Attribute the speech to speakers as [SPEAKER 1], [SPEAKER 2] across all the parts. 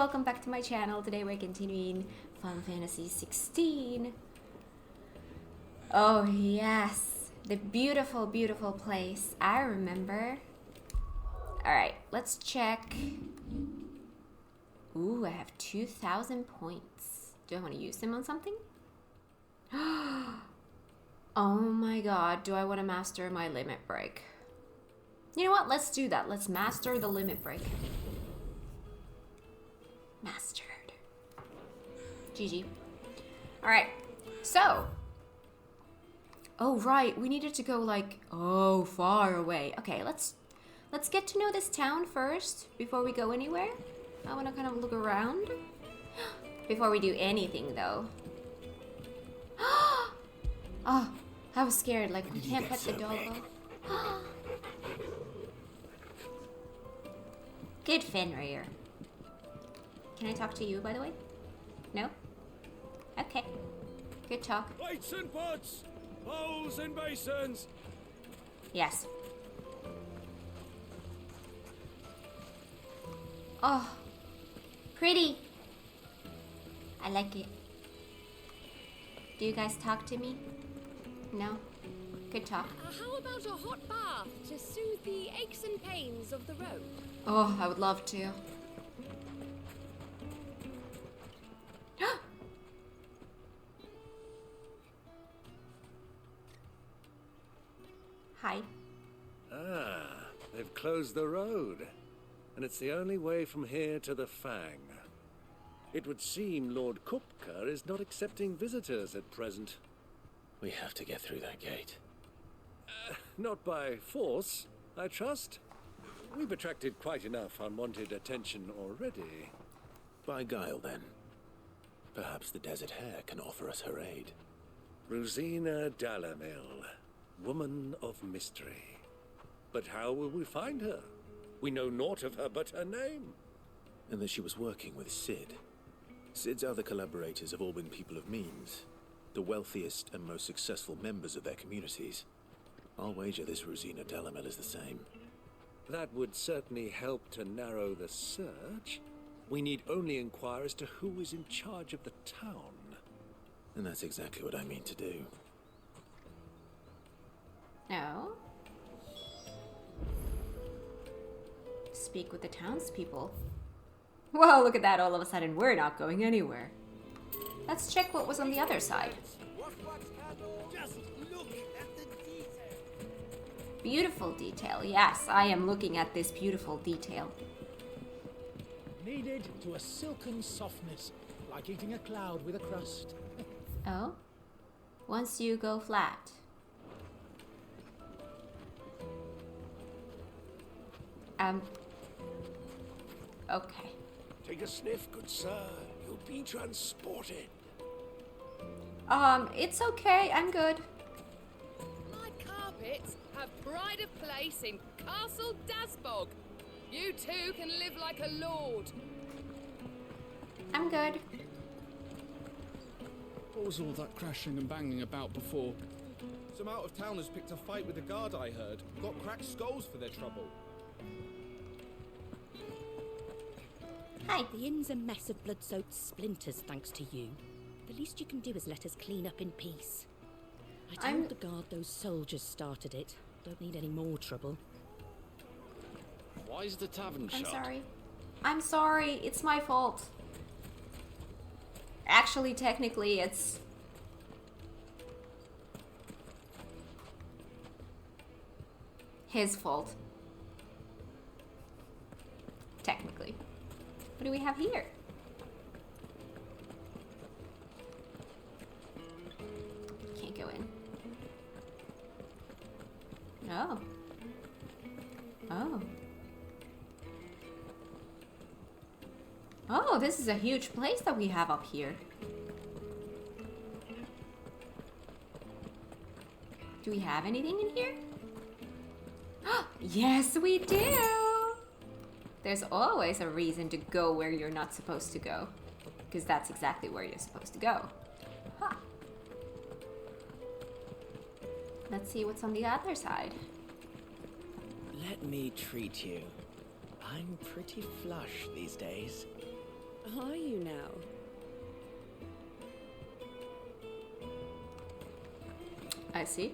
[SPEAKER 1] welcome back to my channel. Today we're continuing Final Fantasy XVI. Oh yes, the beautiful, beautiful place. I remember. Alright, let's check. Ooh, I have 2,000 points. Do I want to use them on something? Oh my god, do I want to master my limit break? You know what, let's do that. Let's master the limit break. Mastered. GG. Alright, so. Oh right, we needed to go like, oh, far away. Okay, let's get to know this town first before we go anywhere. I want to kind of look around. Before we do anything though. Oh, I was scared, like we can't pet the dog. Good Fenrir. Can I talk to you, by the way? No? Okay. Good talk.
[SPEAKER 2] Plates and pots! Bowls and basins!
[SPEAKER 1] Yes. Oh. Pretty. I like it. Do you guys talk to me? No? Good talk.
[SPEAKER 3] How about a hot bath to soothe the aches and pains of the road?
[SPEAKER 1] Oh, I would love to. Hi.
[SPEAKER 2] Ah, they've closed the road. And it's the only way from here to the Fang. It would seem Lord Kupka is not accepting visitors at present.
[SPEAKER 4] We have to get through that gate.
[SPEAKER 2] Not by force, I trust. We've attracted quite enough unwanted attention already.
[SPEAKER 4] By guile, then. Perhaps the Desert Hare can offer us her aid.
[SPEAKER 2] Rosina Dalamil, woman of mystery. But how will we find her? We know naught of her but her name.
[SPEAKER 4] And that she was working with Cid. Cid's other collaborators have all been people of means, the wealthiest and most successful members of their communities. I'll wager this Rosina Dalamil is the same.
[SPEAKER 2] That would certainly help to narrow the search. We need only inquire as to who is in charge of the town.
[SPEAKER 4] And that's exactly what I mean to do.
[SPEAKER 1] No. Speak with the townspeople. Well, look at that. All of a sudden, we're not going anywhere. Let's check what was on the other side.
[SPEAKER 2] Just look at the detail.
[SPEAKER 1] Beautiful detail. Yes, I am looking at this beautiful detail.
[SPEAKER 5] Kneaded to a silken softness, like eating a cloud with a crust.
[SPEAKER 1] Oh? Once you go flat. Okay.
[SPEAKER 2] Take a sniff, good sir. You'll be transported.
[SPEAKER 1] It's okay. I'm good.
[SPEAKER 3] My carpets have pride of place in Castle Dasbog. You too can live like a lord.
[SPEAKER 1] I'm good.
[SPEAKER 6] What was all that crashing and banging about before? Some out-of-towners picked a fight with the guard, I heard. Got cracked skulls for their trouble.
[SPEAKER 1] Hi.
[SPEAKER 7] The inn's a mess of blood-soaked splinters, thanks to you. The least you can do is let us clean up in peace. I told the guard those soldiers started it. Don't need any more trouble.
[SPEAKER 6] Why is the tavern shut?
[SPEAKER 1] I'm sorry. I'm sorry. It's my fault. Actually, technically, it's... his fault. Technically. What do we have here? Can't go in. Oh. Oh. Oh, this is a huge place that we have up here. Do we have anything in here? Yes, we do! There's always a reason to go where you're not supposed to go. Because that's exactly where you're supposed to go. Huh. Let's see what's on the other side.
[SPEAKER 8] Let me treat you. I'm pretty flush these days. Are you now?
[SPEAKER 1] I see.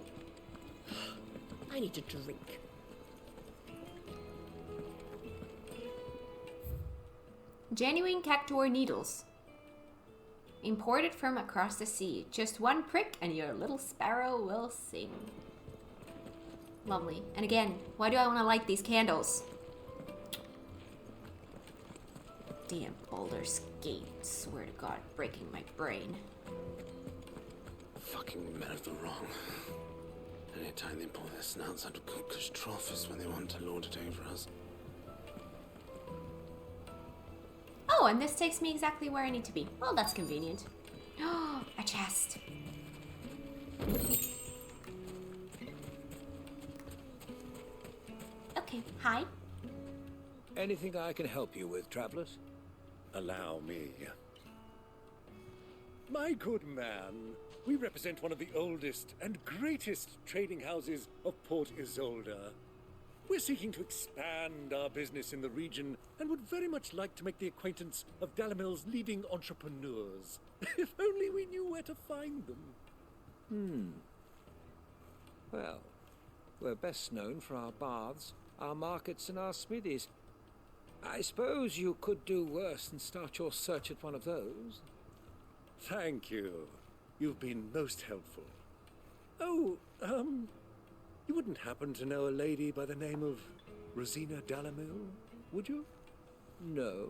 [SPEAKER 7] I need a drink.
[SPEAKER 1] Genuine cactuar needles. Imported from across the sea. Just one prick and your little sparrow will sing. Lovely. And again, why do I want to light these candles? Damn Baldur's Gate. Swear to God, breaking my brain.
[SPEAKER 4] Fucking men of the wrong. Anytime they pull their snouts out of Kupka's trough is when they want to lord it over us.
[SPEAKER 1] Oh, and this takes me exactly where I need to be. Well, that's convenient. Oh, a chest. Okay, hi.
[SPEAKER 2] Anything I can help you with, travelers? Allow me. My good man, we represent one of the oldest and greatest trading houses of Port Isolde. We're seeking to expand our business in the region and would very much like to make the acquaintance of Dalamil's leading entrepreneurs. If only we knew where to find them.
[SPEAKER 9] Well, we're best known for our baths, our markets, and our smithies. I suppose you could do worse than start your search at one of those.
[SPEAKER 2] Thank you. You've been most helpful. Oh, you wouldn't happen to know a lady by the name of Rosina Dalamil, would you?
[SPEAKER 9] No,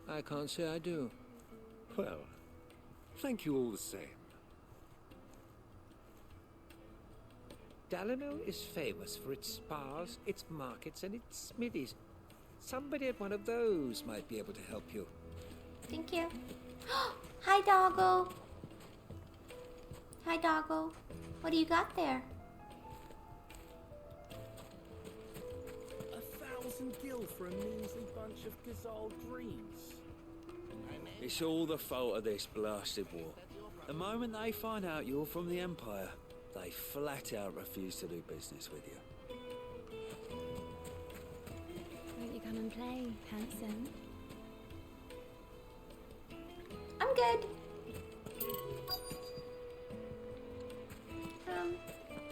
[SPEAKER 9] I can't say I do.
[SPEAKER 2] Well, thank you all the same.
[SPEAKER 9] Dalamil is famous for its spas, its markets, and its smithies. Somebody at one of those might be able to help you.
[SPEAKER 1] Thank you. Hi, doggo. Hi, doggo. What do you got there?
[SPEAKER 6] 1,000 gil for a measly bunch of Gazal greens.
[SPEAKER 9] It's all the fault of this blasted war. The moment they find out you're from the Empire, they flat out refuse to do business with you.
[SPEAKER 10] Won't you come and play, handsome?
[SPEAKER 1] I'm good.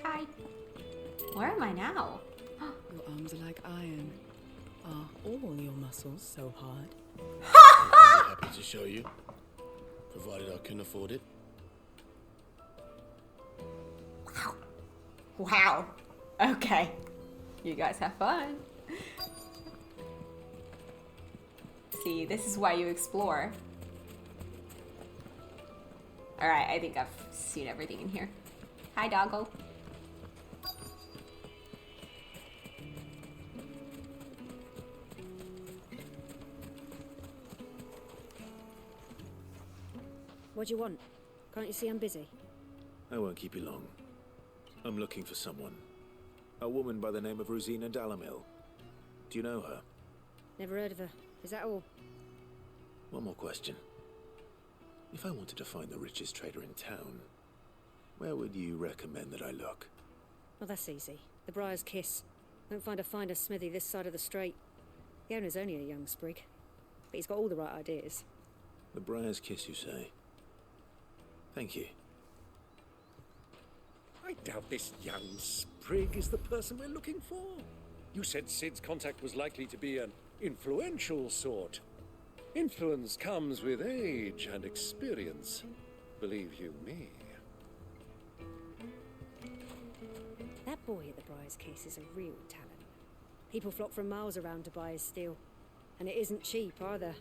[SPEAKER 1] Hi. Where am I now?
[SPEAKER 8] Your arms are like iron. Are all your muscles so hard?
[SPEAKER 11] I'd be happy to show you, provided I can afford it.
[SPEAKER 1] Wow. Wow. Okay. You guys have fun. See, this is why you explore. Alright, I think I've seen everything in here. Hi, doggo.
[SPEAKER 12] What do you want? Can't you see I'm busy?
[SPEAKER 4] I won't keep you long. I'm looking for someone. A woman by the name of Rosina Dalamil. Do you know her?
[SPEAKER 12] Never heard of her. Is that all?
[SPEAKER 4] One more question. If I wanted to find the richest trader in town, where would you recommend that I look?
[SPEAKER 12] Well, that's easy. The Briar's Kiss. Won't find a finer smithy this side of the strait. The owner's only a young sprig, but he's got all the right ideas.
[SPEAKER 4] The Briar's Kiss, you say? Thank you.
[SPEAKER 2] I doubt this young sprig is the person we're looking for. You said Sid's contact was likely to be an influential sort. Influence comes with age and experience, believe you me.
[SPEAKER 12] That boy at the Briar's Kiss is a real talent. People flock from miles around to buy his steel. And it isn't cheap either.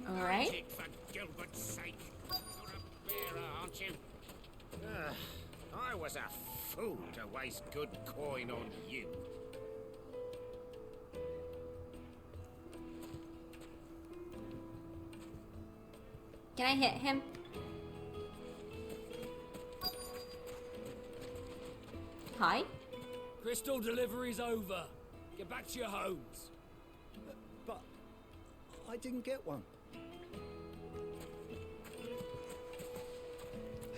[SPEAKER 1] All right.
[SPEAKER 13] For Gilbert's sake, you're a bearer, aren't you? I was a fool to waste good coin on you.
[SPEAKER 1] Can I hit him? Hi?
[SPEAKER 14] Crystal delivery's over. Get back to your homes.
[SPEAKER 6] But I didn't get one.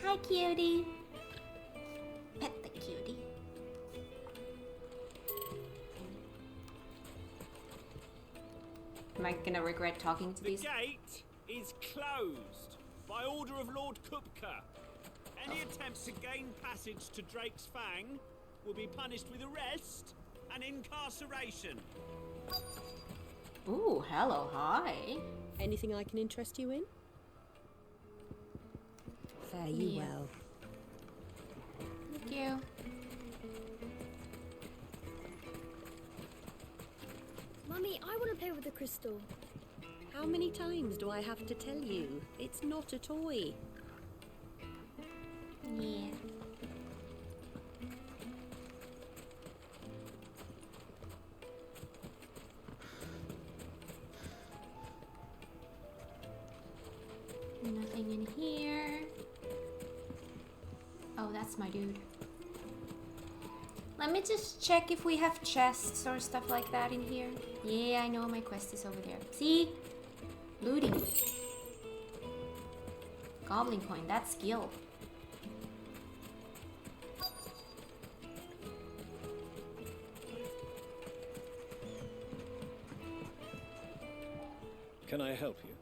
[SPEAKER 1] Hi, cutie. Pet the cutie. Am I gonna regret talking to these?
[SPEAKER 15] The gate is closed by order of Lord Kupka. Any attempts to gain passage to Drake's Fang will be punished with arrest and incarceration.
[SPEAKER 1] Ooh, hello, hi.
[SPEAKER 7] Anything I can interest you in? Fare you well.
[SPEAKER 1] Thank you.
[SPEAKER 10] Mummy, I want to play with the crystal.
[SPEAKER 7] How many times do I have to tell you? It's not a toy.
[SPEAKER 1] Yeah. Nothing in here. Oh, that's my dude. Let me just check if we have chests or stuff like that in here. Yeah, I know my quest is over there. See? Looting. Goblin coin, that's skill.
[SPEAKER 2] Can I help you?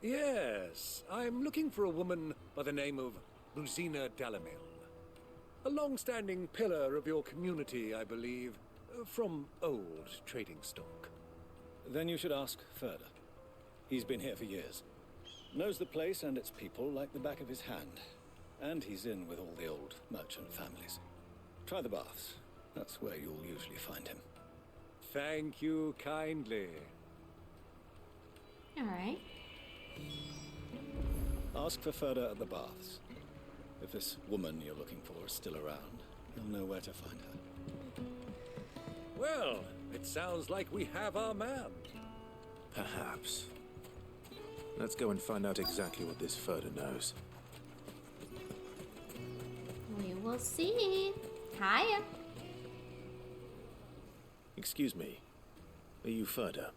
[SPEAKER 2] Yes, I'm looking for a woman by the name of Rosina Dalamil. A long-standing pillar of your community, I believe, from old trading stock.
[SPEAKER 16] Then you should ask Ferda. He's been here for years. Knows the place and its people like the back of his hand. And he's in with all the old merchant families. Try the baths. That's where you'll usually find him.
[SPEAKER 2] Thank you kindly.
[SPEAKER 1] Alright.
[SPEAKER 16] Ask for Ferda at the baths. If this woman you're looking for is still around, you'll know where to find her.
[SPEAKER 2] Well, it sounds like we have our man.
[SPEAKER 4] Perhaps. Let's go and find out exactly what this Ferda knows.
[SPEAKER 1] We will see. Hiya.
[SPEAKER 4] Excuse me. Are you Ferda?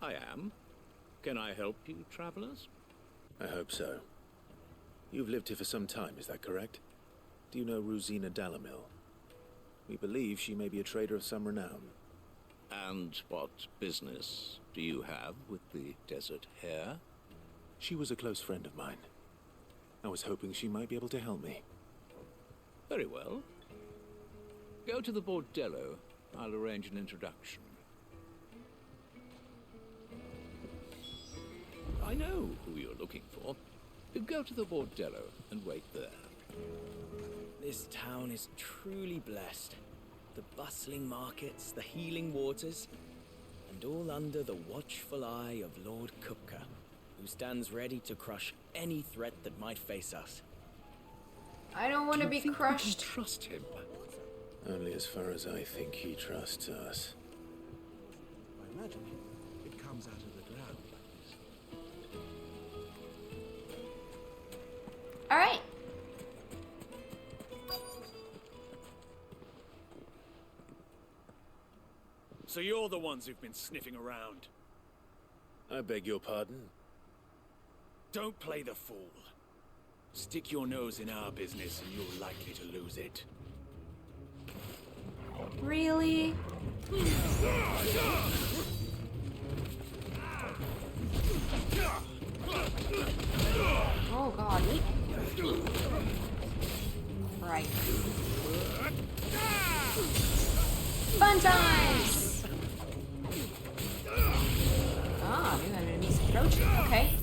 [SPEAKER 17] I am. Can I help you, travelers?
[SPEAKER 4] I hope so. You've lived here for some time, is that correct? Do you know Rosina Dalamil? We believe she may be a trader of some renown.
[SPEAKER 17] And what business do you have with the desert hare?
[SPEAKER 4] She was a close friend of mine. I was hoping she might be able to help me.
[SPEAKER 17] Very well. Go to the bordello. I'll arrange an introduction. I know who you're looking for. Go to the bordello and wait there.
[SPEAKER 18] This town is truly blessed. The bustling markets, the healing waters, and all under the watchful eye of Lord Kupka, who stands ready to crush any threat that might face us.
[SPEAKER 1] I don't want to be crushed.
[SPEAKER 2] Trust him.
[SPEAKER 4] Only as far as I think he trusts us.
[SPEAKER 2] I imagine it comes out of the ground.
[SPEAKER 1] All right.
[SPEAKER 15] So you're the ones who've been sniffing around.
[SPEAKER 4] I beg your pardon?
[SPEAKER 15] Don't play the fool. Stick your nose in our business and you're likely to lose it.
[SPEAKER 1] Really? Oh god. Right. Fun times! Ah, new enemies approaching. Okay.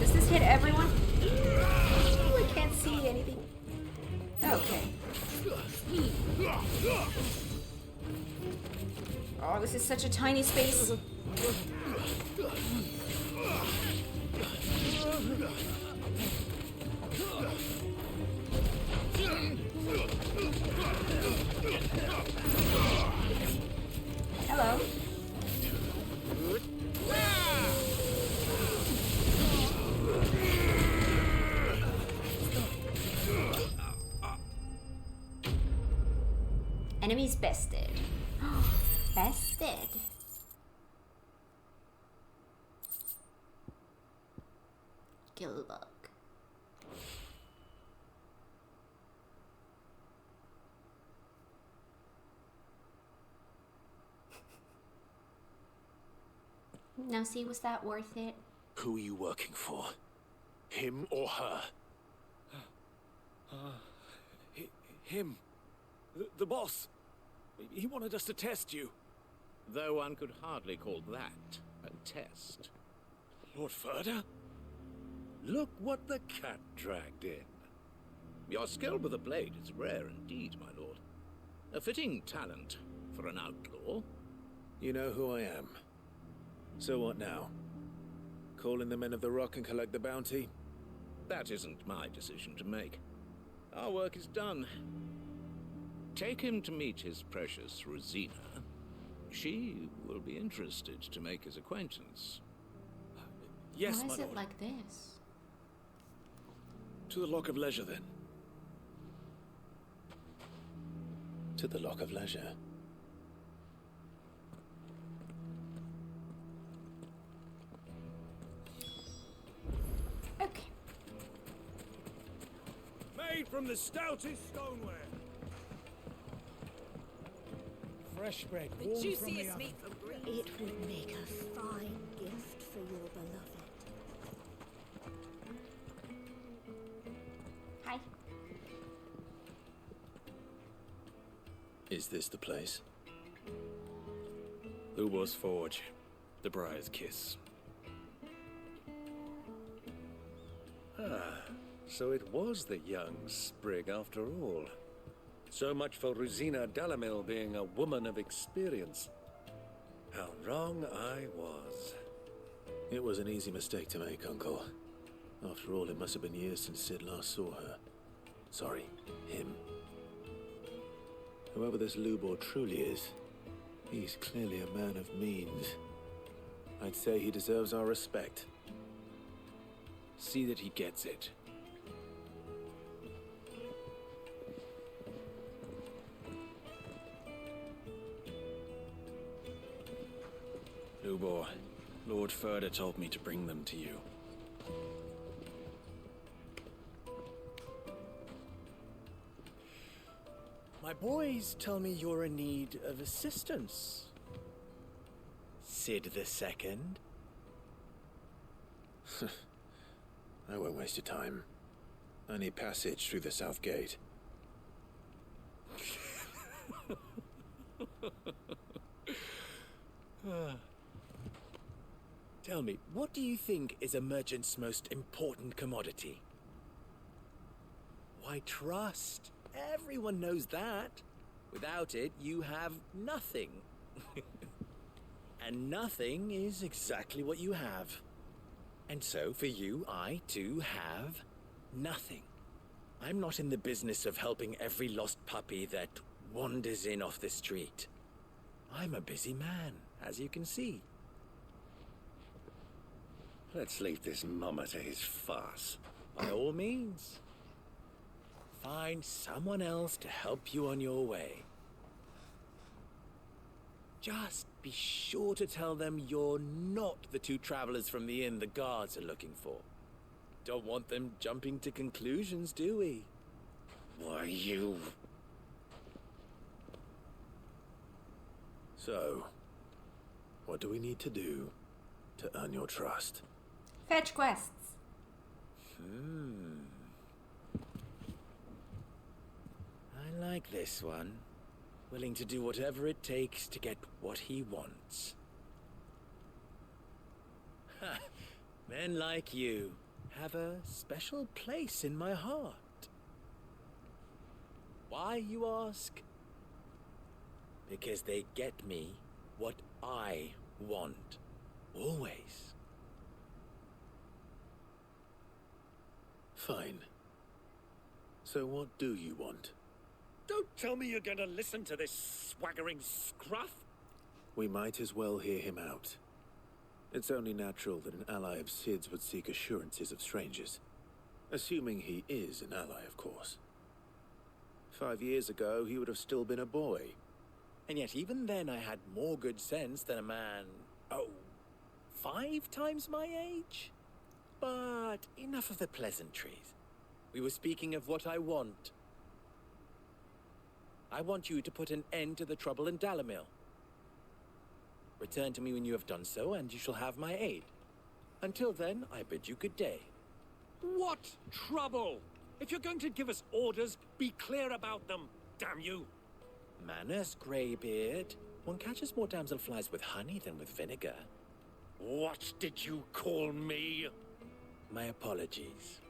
[SPEAKER 1] Does this hit everyone? I can't see anything. Okay. Oh, this is such a tiny space. Hello. Enemies bested. Bested. Gilbug. Now see, was that worth it?
[SPEAKER 4] Who are you working for? Him or her?
[SPEAKER 16] Him. The boss. He wanted us to test you.
[SPEAKER 17] Though one could hardly call that a test.
[SPEAKER 16] Lord Ferda?
[SPEAKER 2] Look what the cat dragged in.
[SPEAKER 17] Your skill with the blade is rare indeed, my lord. A fitting talent for an outlaw.
[SPEAKER 4] You know who I am. So what now? Call in the men of the Rock and collect the bounty?
[SPEAKER 17] That isn't my decision to make. Our work is done. Take him to meet his precious Rosina. She will be interested to make his acquaintance.
[SPEAKER 16] Yes,
[SPEAKER 1] Why
[SPEAKER 16] my
[SPEAKER 1] is
[SPEAKER 16] lord.
[SPEAKER 1] it like this?
[SPEAKER 16] To the Lock of Leisure, then.
[SPEAKER 4] To the Lock of Leisure.
[SPEAKER 1] Okay.
[SPEAKER 15] Made from the stoutest stoneware.
[SPEAKER 5] Fresh bread,
[SPEAKER 3] The
[SPEAKER 5] warm from the
[SPEAKER 3] juiciest
[SPEAKER 5] oven.
[SPEAKER 3] meat from Greece.
[SPEAKER 10] It would make a fine gift for your beloved.
[SPEAKER 1] Hi.
[SPEAKER 4] Is this the place?
[SPEAKER 16] Lubor's Forge. The Briar's Kiss.
[SPEAKER 2] Ah, so it was the young sprig after all. So much for Rosina Dalamil being a woman of experience. How wrong I was.
[SPEAKER 4] It was an easy mistake to make, Uncle. After all, it must have been years since Sid last saw her. Sorry, him. Whoever this Lubor truly is, he's clearly a man of means. I'd say he deserves our respect.
[SPEAKER 16] See that he gets it. Lubor, Lord Ferda told me to bring them to you.
[SPEAKER 18] My boys tell me you're in need of assistance. Sid the Second.
[SPEAKER 4] I won't waste your time. I need passage through the south gate.
[SPEAKER 18] Tell me, what do you think is a merchant's most important commodity? Why, trust. Everyone knows that. Without it, you have nothing. And nothing is exactly what you have. And so, for you, I, too, have nothing. I'm not in the business of helping every lost puppy that wanders in off the street. I'm a busy man, as you can see.
[SPEAKER 2] Let's leave this mummer to his farce.
[SPEAKER 18] By all means. Find someone else to help you on your way. Just be sure to tell them you're not the two travelers from the inn the guards are looking for. Don't want them jumping to conclusions, do we?
[SPEAKER 2] Why, you...
[SPEAKER 4] So, what do we need to do to earn your trust?
[SPEAKER 1] Fetch quests.
[SPEAKER 18] I like this one. Willing to do whatever it takes to get what he wants. Ha! Men like you have a special place in my heart. Why, you ask? Because they get me what I want. Always.
[SPEAKER 4] Fine. So what do you want?
[SPEAKER 2] Don't tell me you're going to listen to this swaggering scruff.
[SPEAKER 4] We might as well hear him out. It's only natural that an ally of Sid's would seek assurances of strangers. Assuming he is an ally, of course. 5 years ago, he would have still been a boy.
[SPEAKER 18] And yet even then I had more good sense than a man, 5 times my age? But enough of the pleasantries. We were speaking of what I want. I want you to put an end to the trouble in Dalamil. Return to me when you have done so, and you shall have my aid. Until then, I bid you good day.
[SPEAKER 2] What trouble? If you're going to give us orders, be clear about them, damn you.
[SPEAKER 18] Manners, Greybeard. One catches more damselflies with honey than with vinegar.
[SPEAKER 2] What did you call me?
[SPEAKER 18] My apologies.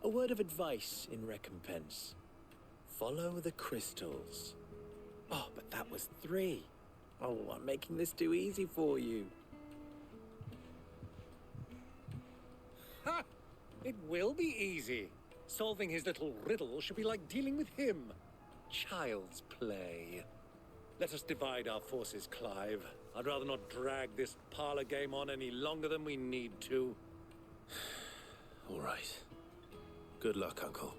[SPEAKER 18] A word of advice in recompense. Follow the crystals. Oh, but that was 3. Oh, I'm making this too easy for you.
[SPEAKER 2] Ha! It will be easy. Solving his little riddle should be like dealing with him. Child's play. Let us divide our forces, Clive. I'd rather not drag this parlor game on any longer than we need to.
[SPEAKER 4] All right. Good luck, Uncle.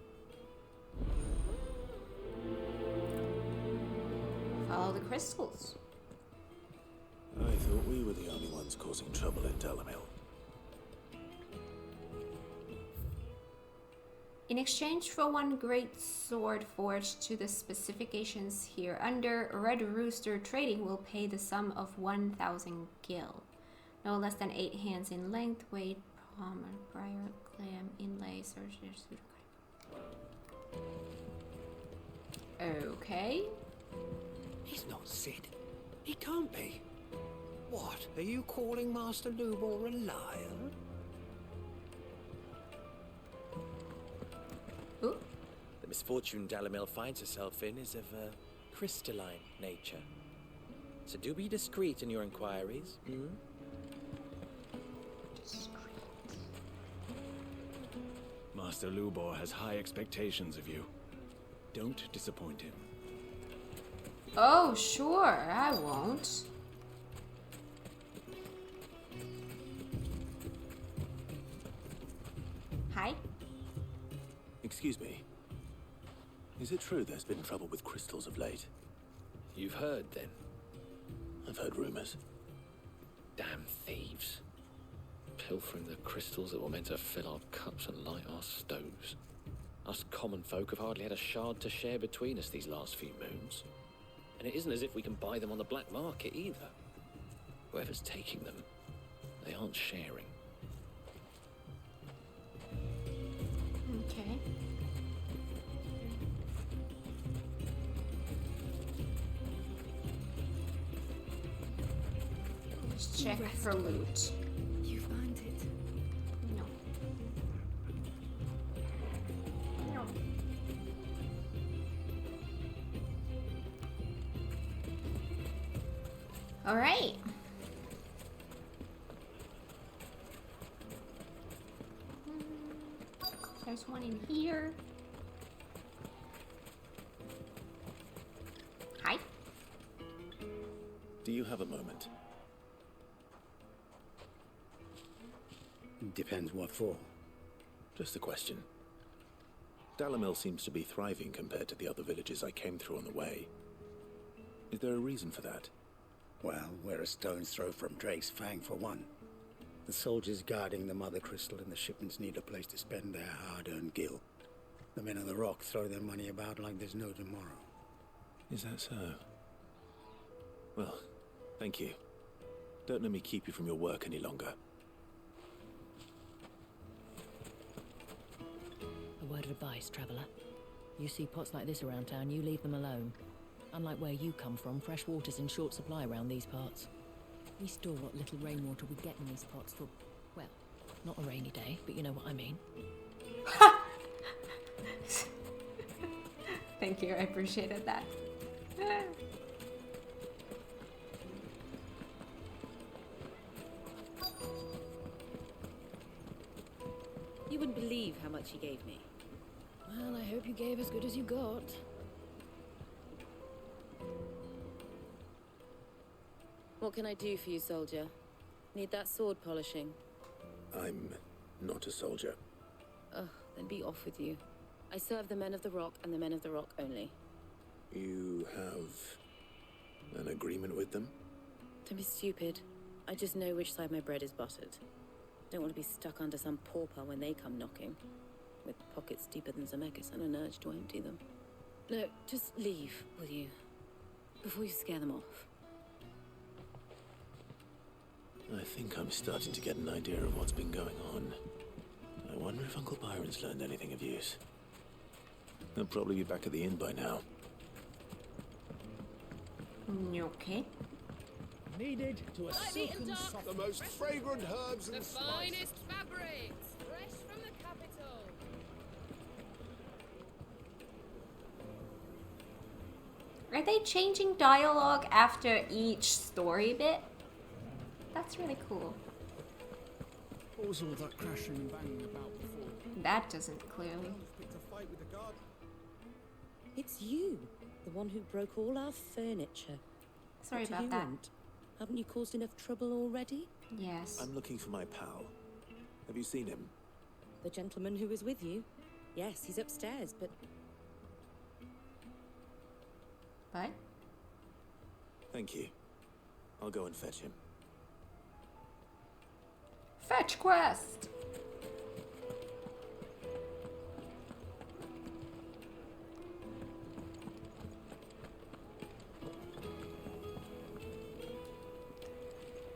[SPEAKER 1] Follow the crystals.
[SPEAKER 4] I thought we were the only ones causing trouble in Delamil.
[SPEAKER 1] In exchange for 1 great sword forged to the specifications here under, Red Rooster Trading will pay the sum of 1,000 gil. No less than 8 hands in length, weight, palm, briar, clam, inlay, Okay.
[SPEAKER 9] He's not Sid. He can't be. What? Are you calling Master Lubor a liar?
[SPEAKER 1] Ooh.
[SPEAKER 18] The misfortune Delamil finds herself in is of a crystalline nature. So do be discreet in your inquiries.
[SPEAKER 19] Master Lubor has high expectations of you. Don't disappoint him.
[SPEAKER 1] Oh, sure, I won't. Hi.
[SPEAKER 4] Excuse me. Is it true there's been trouble with crystals of late?
[SPEAKER 18] You've heard, then?
[SPEAKER 4] I've heard rumors.
[SPEAKER 17] Damn thieves. Pilfering the crystals that were meant to fill our cups and light our stoves. Us common folk have hardly had a shard to share between us these last few moons. And it isn't as if we can buy them on the black market either. Whoever's taking them, they aren't sharing.
[SPEAKER 1] Okay. Let's check for loot.
[SPEAKER 8] You found it?
[SPEAKER 1] No. No. All right. There's one in here. Hi.
[SPEAKER 4] Do you have a moment?
[SPEAKER 20] Depends what for.
[SPEAKER 4] Just a question. Delamil seems to be thriving compared to the other villages I came through on the way. Is there a reason for that?
[SPEAKER 20] Well, we're a stone's throw from Drake's Fang for one. The soldiers guarding the Mother Crystal and the shipments need a place to spend their hard-earned gil. The men of the Rock throw their money about like there's no tomorrow.
[SPEAKER 4] Is that so? Well, thank you. Don't let me keep you from your work any longer.
[SPEAKER 7] A word of advice, traveller. You see pots like this around town, you leave them alone. Unlike where you come from, fresh water's in short supply around these parts. We store what little rainwater we get in these pots for, well, not a rainy day, but you know what I mean.
[SPEAKER 1] Thank you, I appreciated that.
[SPEAKER 12] You wouldn't believe how much he gave me.
[SPEAKER 7] Well, I hope you gave as good as you got.
[SPEAKER 12] What can I do for you, soldier? Need that sword polishing?
[SPEAKER 4] I'm not a soldier.
[SPEAKER 12] Ugh, then be off with you. I serve the men of the Rock and the men of the Rock only.
[SPEAKER 4] You have an agreement with them?
[SPEAKER 12] Don't be stupid. I just know which side my bread is buttered. Don't want to be stuck under some pauper when they come knocking. With pockets deeper than Zemeckis and an urge to empty them. No, just leave, will you? Before you scare them off.
[SPEAKER 4] I think I'm starting to get an idea of what's been going on. I wonder if Uncle Byron's learned anything of use. He'll probably be back at the inn by now.
[SPEAKER 1] Okay.
[SPEAKER 5] Needed to a silken soft.
[SPEAKER 13] The most fragrant herbs
[SPEAKER 3] The
[SPEAKER 13] and
[SPEAKER 3] finest fabrics, fresh from the capital.
[SPEAKER 1] Are they changing dialogue after each story bit? That's really cool.
[SPEAKER 6] What was all that crashing and banging about before?
[SPEAKER 1] That doesn't clearly.
[SPEAKER 6] Picked a fight with the guard.
[SPEAKER 12] It's you, the one who broke all our furniture.
[SPEAKER 1] Sorry
[SPEAKER 12] What do
[SPEAKER 1] about
[SPEAKER 12] you
[SPEAKER 1] that.
[SPEAKER 12] want? Haven't you caused enough trouble already?
[SPEAKER 1] Yes.
[SPEAKER 4] I'm looking for my pal. Have you seen him?
[SPEAKER 12] The gentleman who was with you? Yes, he's upstairs, but...
[SPEAKER 1] What?
[SPEAKER 4] Thank you. I'll go and fetch him.
[SPEAKER 1] Fetch quest!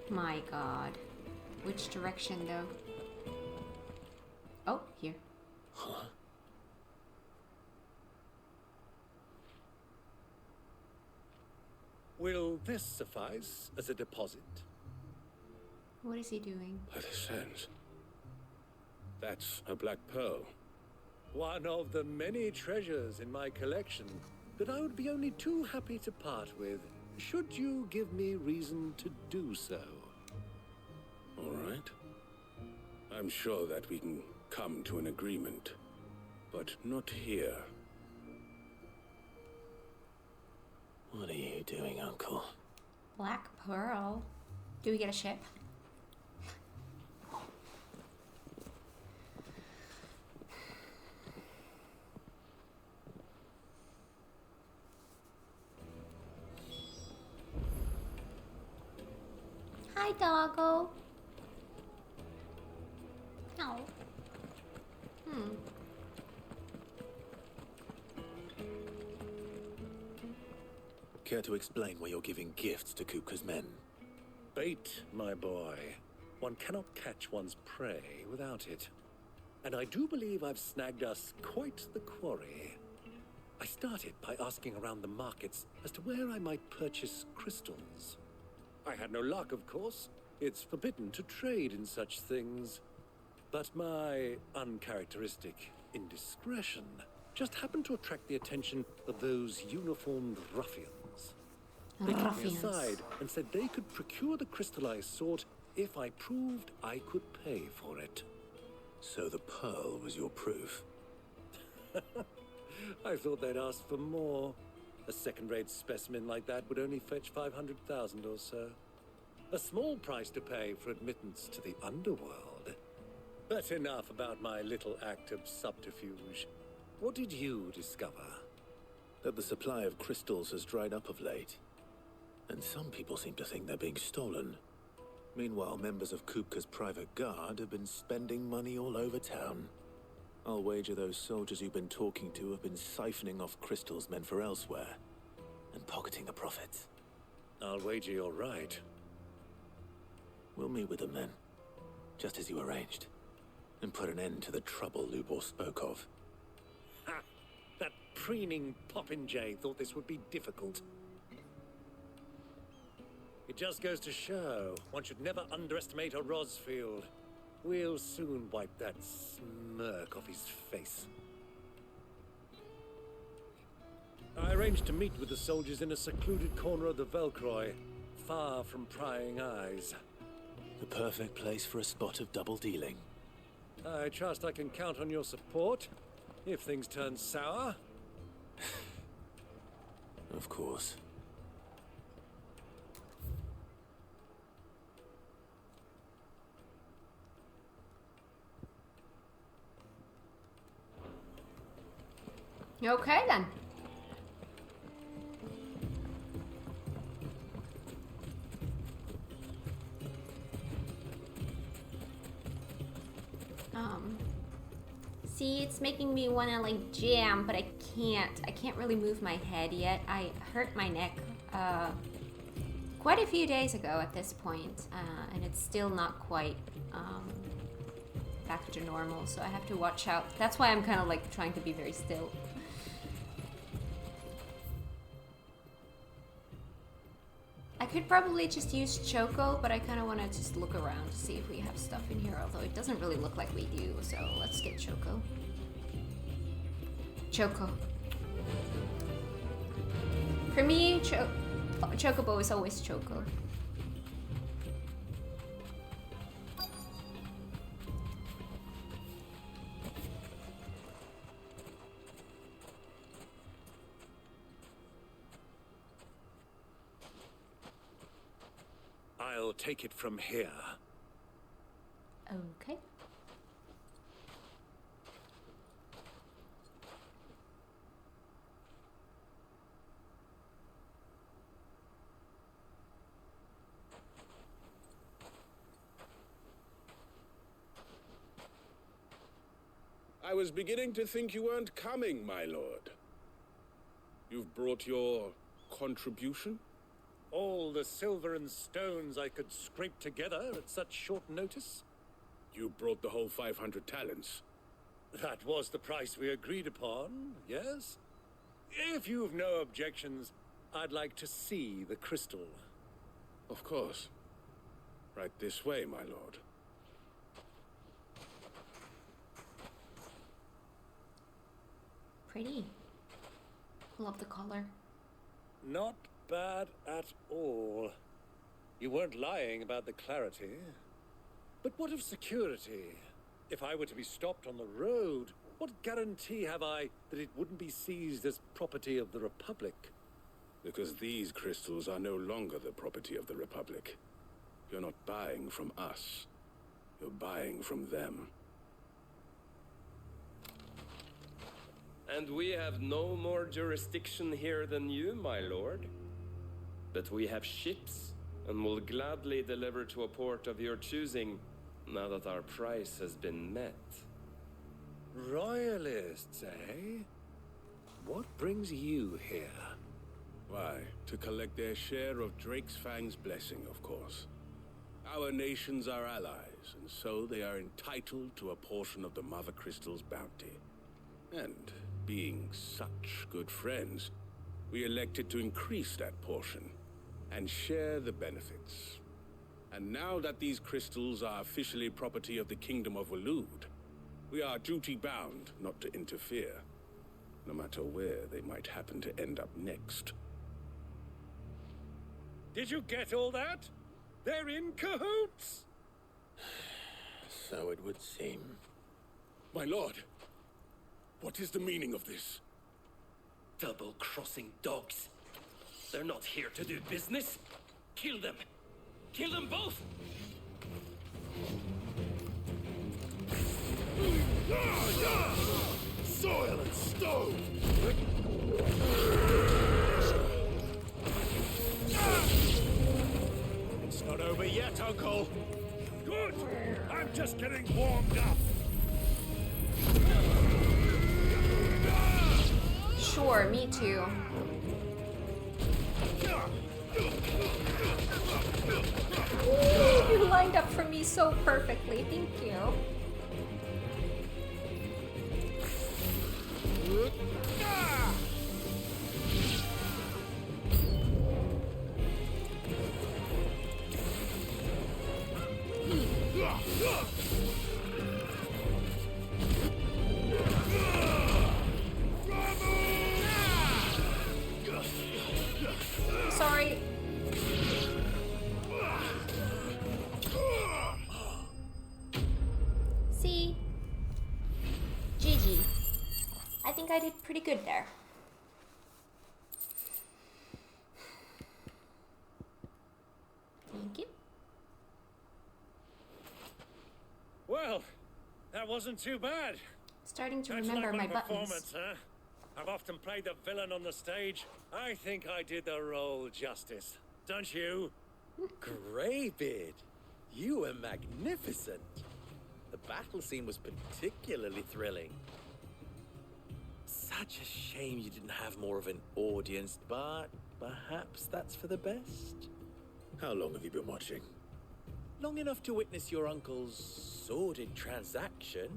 [SPEAKER 1] My god. Which direction though? Oh, here.
[SPEAKER 4] Huh?
[SPEAKER 2] Will this suffice as a deposit?
[SPEAKER 1] What is he doing?
[SPEAKER 2] By the sands. That's a black pearl. One of the many treasures in my collection that I would be only too happy to part with, should you give me reason to do so.
[SPEAKER 21] All right. I'm sure that we can come to an agreement, but not here.
[SPEAKER 4] What are you doing, Uncle?
[SPEAKER 1] Black Pearl. Do we get a ship? Hi, doggo. No.
[SPEAKER 4] Care to explain why you're giving gifts to Kupka's men?
[SPEAKER 2] Bait, my boy. One cannot catch one's prey without it. And I do believe I've snagged us quite the quarry. I started by asking around the markets as to where I might purchase crystals. I had no luck, of course. It's forbidden to trade in such things. But my uncharacteristic indiscretion just happened to attract the attention of those uniformed ruffians. They took me aside and said they could procure the crystal I sought if I proved I could pay for it.
[SPEAKER 4] So the pearl was your proof?
[SPEAKER 2] I thought they'd ask for more. A second-rate specimen like that would only fetch 500,000 or so. A small price to pay for admittance to the underworld. But enough about my little act of subterfuge. What did you discover?
[SPEAKER 4] That the supply of crystals has dried up of late. And some people seem to think they're being stolen. Meanwhile, members of Kupka's private guard have been spending money all over town. I'll wager those soldiers you've been talking to have been siphoning off crystals meant for elsewhere, and pocketing the profits.
[SPEAKER 2] I'll wager you're right.
[SPEAKER 4] We'll meet with them then, just as you arranged, and put an end to the trouble Lubor spoke of.
[SPEAKER 2] Ha! That preening popinjay thought this would be difficult. It just goes to show, one should never underestimate a Rosfield. We'll soon wipe that smirk off his face. I arranged to meet with the soldiers in a secluded corner of the Velcroy, far from prying eyes.
[SPEAKER 4] The perfect place for a spot of double dealing.
[SPEAKER 2] I trust I can count on your support, if things turn sour.
[SPEAKER 4] Of course.
[SPEAKER 1] Okay then. See, it's making me want to like jam, but I can't. I can't really move my head yet. I hurt my neck quite a few days ago at this point, and it's still not quite back to normal, so I have to watch out. That's why I'm kind of like trying to be very still. I could probably just use Choco, but I kind of want to just look around to see if we have stuff in here, although it doesn't really look like we do, so let's get Choco. Choco. For me, Chocobo is always Choco.
[SPEAKER 2] I'll take it from here.
[SPEAKER 1] Okay.
[SPEAKER 21] I was beginning to think you weren't coming, my lord. You've brought your contribution?
[SPEAKER 2] All the silver and stones I could scrape together at such short notice?
[SPEAKER 21] You brought the whole 500 talents.
[SPEAKER 2] That was the price we agreed upon, yes? If you've no objections, I'd like to see the crystal.
[SPEAKER 21] Of course. Right this way, my lord.
[SPEAKER 1] Pretty. Love the color.
[SPEAKER 2] Not bad at all. You weren't lying about the clarity. But what of security? If I were to be stopped on the road, what guarantee have I that it wouldn't be seized as property of the Republic?
[SPEAKER 21] Because these crystals are no longer the property of the Republic. You're not buying from us. You're buying from them.
[SPEAKER 11] And we have no more jurisdiction here than you, my lord. But we have ships, and will gladly deliver to a port of your choosing, now that our price has been met.
[SPEAKER 2] Royalists, eh? What brings you here?
[SPEAKER 21] Why, to collect their share of Drake's Fang's blessing, of course. Our nations are allies, and so they are entitled to a portion of the Mother Crystal's bounty. And being such good friends, we elected to increase that portion and share the benefits. And now that these crystals are officially property of the Kingdom of Waloed, we are duty-bound not to interfere, no matter where they might happen to end up next.
[SPEAKER 2] Did you get all that? They're in cahoots!
[SPEAKER 4] So it would seem.
[SPEAKER 21] My lord, what is the meaning of this?
[SPEAKER 14] Double-crossing dogs. They're not here to do business. Kill them. Kill them both!
[SPEAKER 21] Soil and stone!
[SPEAKER 2] It's not over yet, Uncle. Good! I'm just getting warmed up.
[SPEAKER 1] Sure, me too. Ooh, you lined up for me so perfectly. Thank you. Sorry. See? GG. I think I did pretty good there. Thank you.
[SPEAKER 2] Well, that wasn't too bad.
[SPEAKER 1] Starting to
[SPEAKER 2] That's
[SPEAKER 1] remember
[SPEAKER 2] like
[SPEAKER 1] my buttons.
[SPEAKER 2] performance, huh? I've often played the villain on the stage. I think I did the role justice. Don't you?
[SPEAKER 22] Greybeard, you were magnificent. The battle scene was particularly thrilling. Such a shame you didn't have more of an audience, but perhaps that's for the best.
[SPEAKER 4] How long have you been watching?
[SPEAKER 22] Long enough to witness your uncle's sordid transaction.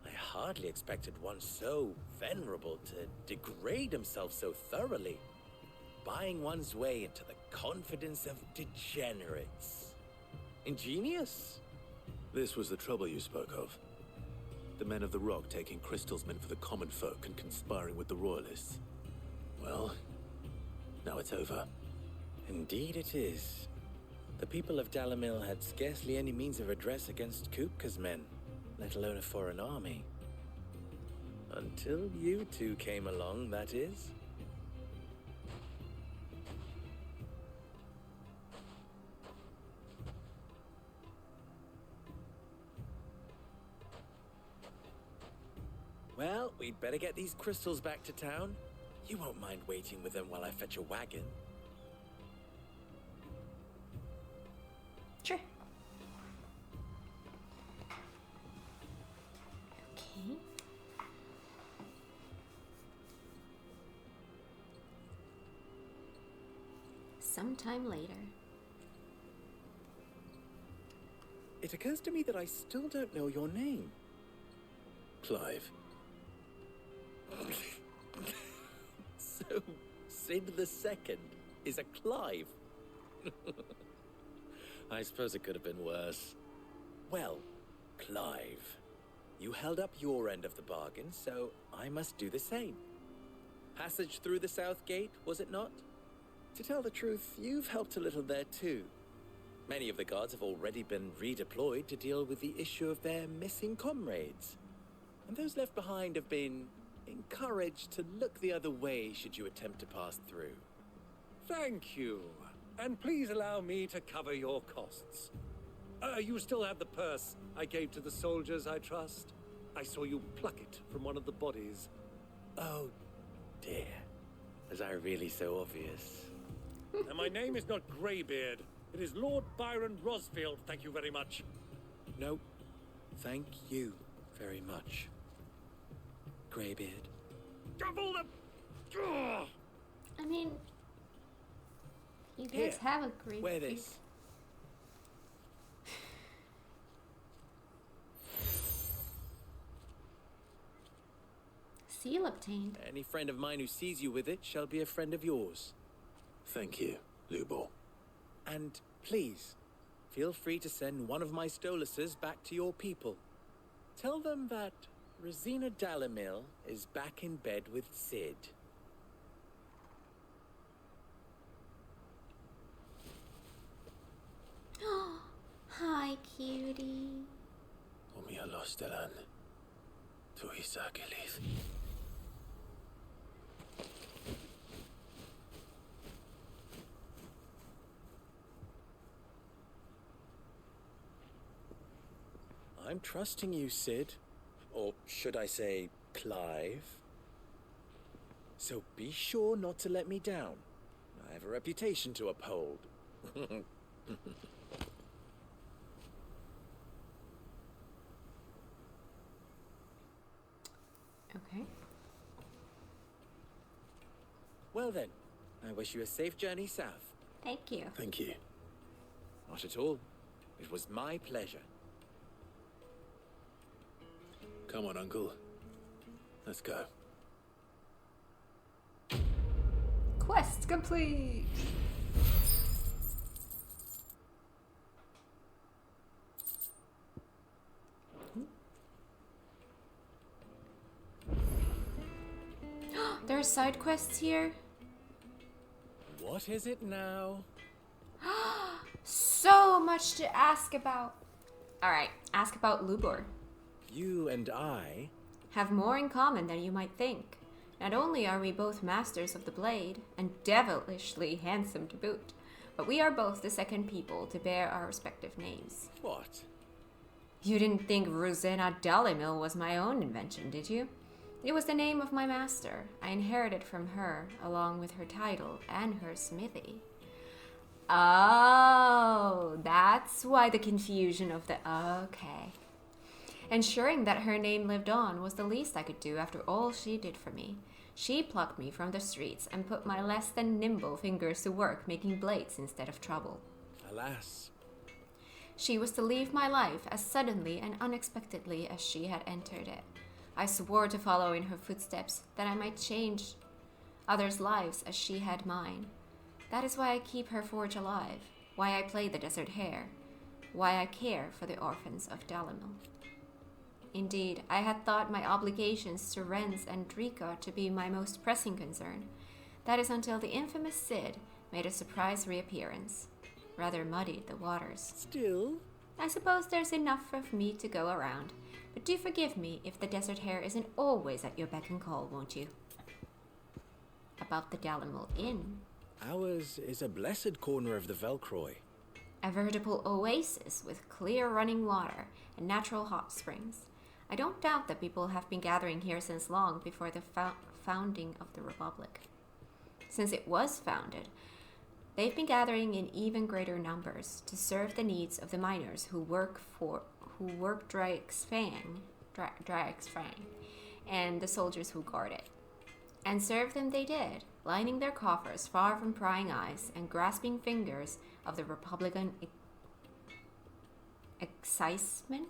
[SPEAKER 22] I hardly expected one so venerable to degrade himself so thoroughly, buying one's way into the confidence of degenerates. Ingenious?
[SPEAKER 4] This was the trouble you spoke of. The men of the Rock taking crystals meant for the common folk and conspiring with the Royalists. Well, now it's over.
[SPEAKER 22] Indeed it is. The people of Dalamil had scarcely any means of redress against Kupka's men, let alone a foreign army. Until you two came along, that is. Well, we'd better get these crystals back to town. You won't mind waiting with them while I fetch a wagon.
[SPEAKER 1] Sure. Okay. Sometime later.
[SPEAKER 22] It occurs to me that I still don't know your name.
[SPEAKER 4] Clive.
[SPEAKER 22] So, Sid the Second is a Clive. I suppose it could have been worse. Well, Clive, you held up your end of the bargain, so I must do the same. Passage through the South Gate, was it not? To tell the truth, you've helped a little there too. Many of the guards have already been redeployed to deal with the issue of their missing comrades. And those left behind have been encouraged to look the other way should you attempt to pass through.
[SPEAKER 2] Thank you. And please allow me to cover your costs. You still have the purse I gave to the soldiers, I trust? I saw you pluck it from one of the bodies.
[SPEAKER 22] Oh, dear. Was I really so obvious?
[SPEAKER 2] And my name is not Greybeard. It is Lord Byron Rosfield, thank you very much.
[SPEAKER 22] No, thank you very much, Greybeard.
[SPEAKER 2] Double the... Ugh!
[SPEAKER 1] I mean, you guys
[SPEAKER 22] Here,
[SPEAKER 1] have a great
[SPEAKER 22] wear
[SPEAKER 1] beard.
[SPEAKER 22] this.
[SPEAKER 1] Seal obtained.
[SPEAKER 22] Any friend of mine who sees you with it shall be a friend of yours.
[SPEAKER 4] Thank you, Lubor.
[SPEAKER 22] And please, feel free to send one of my Stoluses back to your people. Tell them that Rosina Dalamil is back in bed with Sid.
[SPEAKER 1] Hi, cutie.
[SPEAKER 4] Omia Lostelan. Tuisa Gelith.
[SPEAKER 22] I'm trusting you, Sid. Or should I say, Clive? So be sure not to let me down. I have a reputation to uphold.
[SPEAKER 1] Okay.
[SPEAKER 22] Well then, I wish you a safe journey south.
[SPEAKER 1] Thank you.
[SPEAKER 4] Thank you.
[SPEAKER 22] Not at all. It was my pleasure.
[SPEAKER 4] Come on, Uncle. Let's go.
[SPEAKER 1] Quest complete. There are side quests here.
[SPEAKER 22] What is it now?
[SPEAKER 1] So much to ask about. Alright, ask about Lubor.
[SPEAKER 22] You and I
[SPEAKER 1] Have more in common than you might think. Not only are we both masters of the blade, and devilishly handsome to boot, but we are both the second people to bear our respective names.
[SPEAKER 22] What?
[SPEAKER 1] You didn't think Rosina Dalimil was my own invention, did you? It was the name of my master. I inherited from her, along with her title and her smithy. Oh, that's why the confusion of the... Okay. Ensuring that her name lived on was the least I could do after all she did for me. She plucked me from the streets and put my less than nimble fingers to work making blades instead of trouble.
[SPEAKER 22] Alas.
[SPEAKER 1] She was to leave my life as suddenly and unexpectedly as she had entered it. I swore to follow in her footsteps, that I might change others' lives as she had mine. That is why I keep her forge alive, why I play the desert hare, why I care for the orphans of Dalimil. Indeed, I had thought my obligations to Renz and Drika to be my most pressing concern. That is until the infamous Cid made a surprise reappearance. Rather muddied the waters.
[SPEAKER 22] Still?
[SPEAKER 1] I suppose there's enough of me to go around, but do forgive me if the desert hare isn't always at your beck and call, won't you? About the Dalimil Inn.
[SPEAKER 22] Ours is a blessed corner of the Velcroy.
[SPEAKER 1] A veritable oasis with clear running water and natural hot springs. I don't doubt that people have been gathering here since long before the founding of the Republic. Since it was founded, they've been gathering in even greater numbers to serve the needs of the miners who work Drake's Fang, and the soldiers who guard it. And serve them they did, lining their coffers far from prying eyes and grasping fingers of the Republican excisemen.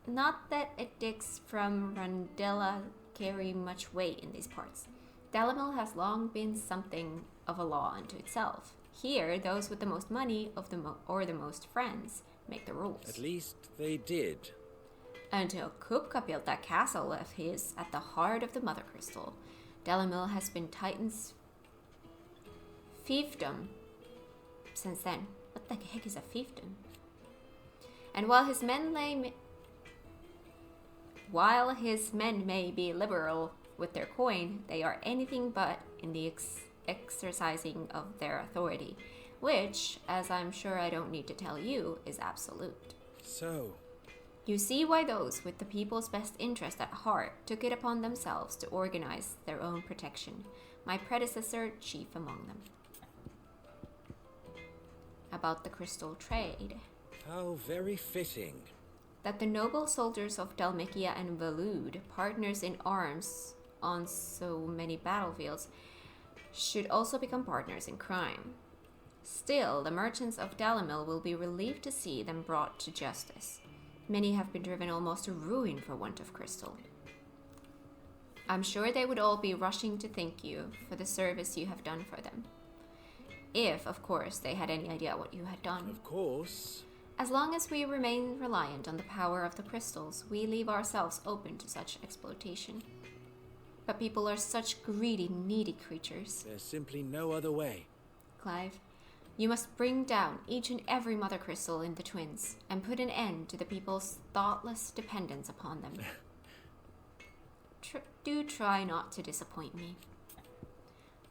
[SPEAKER 1] Not that edicts from Randella carry much weight in these parts. Dalimil has long been something of a law unto itself. Here, those with the most money or the most friends make the rules.
[SPEAKER 22] At least they did.
[SPEAKER 1] Until Kupka built that castle of his at the heart of the Mother Crystal, Dalimil has been Titan's fiefdom since then. What the heck is a fiefdom? And while his men may be liberal with their coin, they are anything but in the exercising of their authority, which, as I'm sure I don't need to tell you, is absolute.
[SPEAKER 22] So,
[SPEAKER 1] you see why those with the people's best interest at heart took it upon themselves to organize their own protection, my predecessor chief among them. About the crystal trade.
[SPEAKER 22] How very fitting.
[SPEAKER 1] That the noble soldiers of Dalmikia and Valud, partners in arms on so many battlefields, should also become partners in crime. Still, the merchants of Dalimil will be relieved to see them brought to justice. Many have been driven almost to ruin for want of crystal. I'm sure they would all be rushing to thank you for the service you have done for them. If, of course, they had any idea what you had done.
[SPEAKER 22] Of course.
[SPEAKER 1] As long as we remain reliant on the power of the crystals, we leave ourselves open to such exploitation. But people are such greedy, needy creatures.
[SPEAKER 22] There's simply no other way.
[SPEAKER 1] Clive, you must bring down each and every Mother Crystal in the Twins and put an end to the people's thoughtless dependence upon them. Do try not to disappoint me.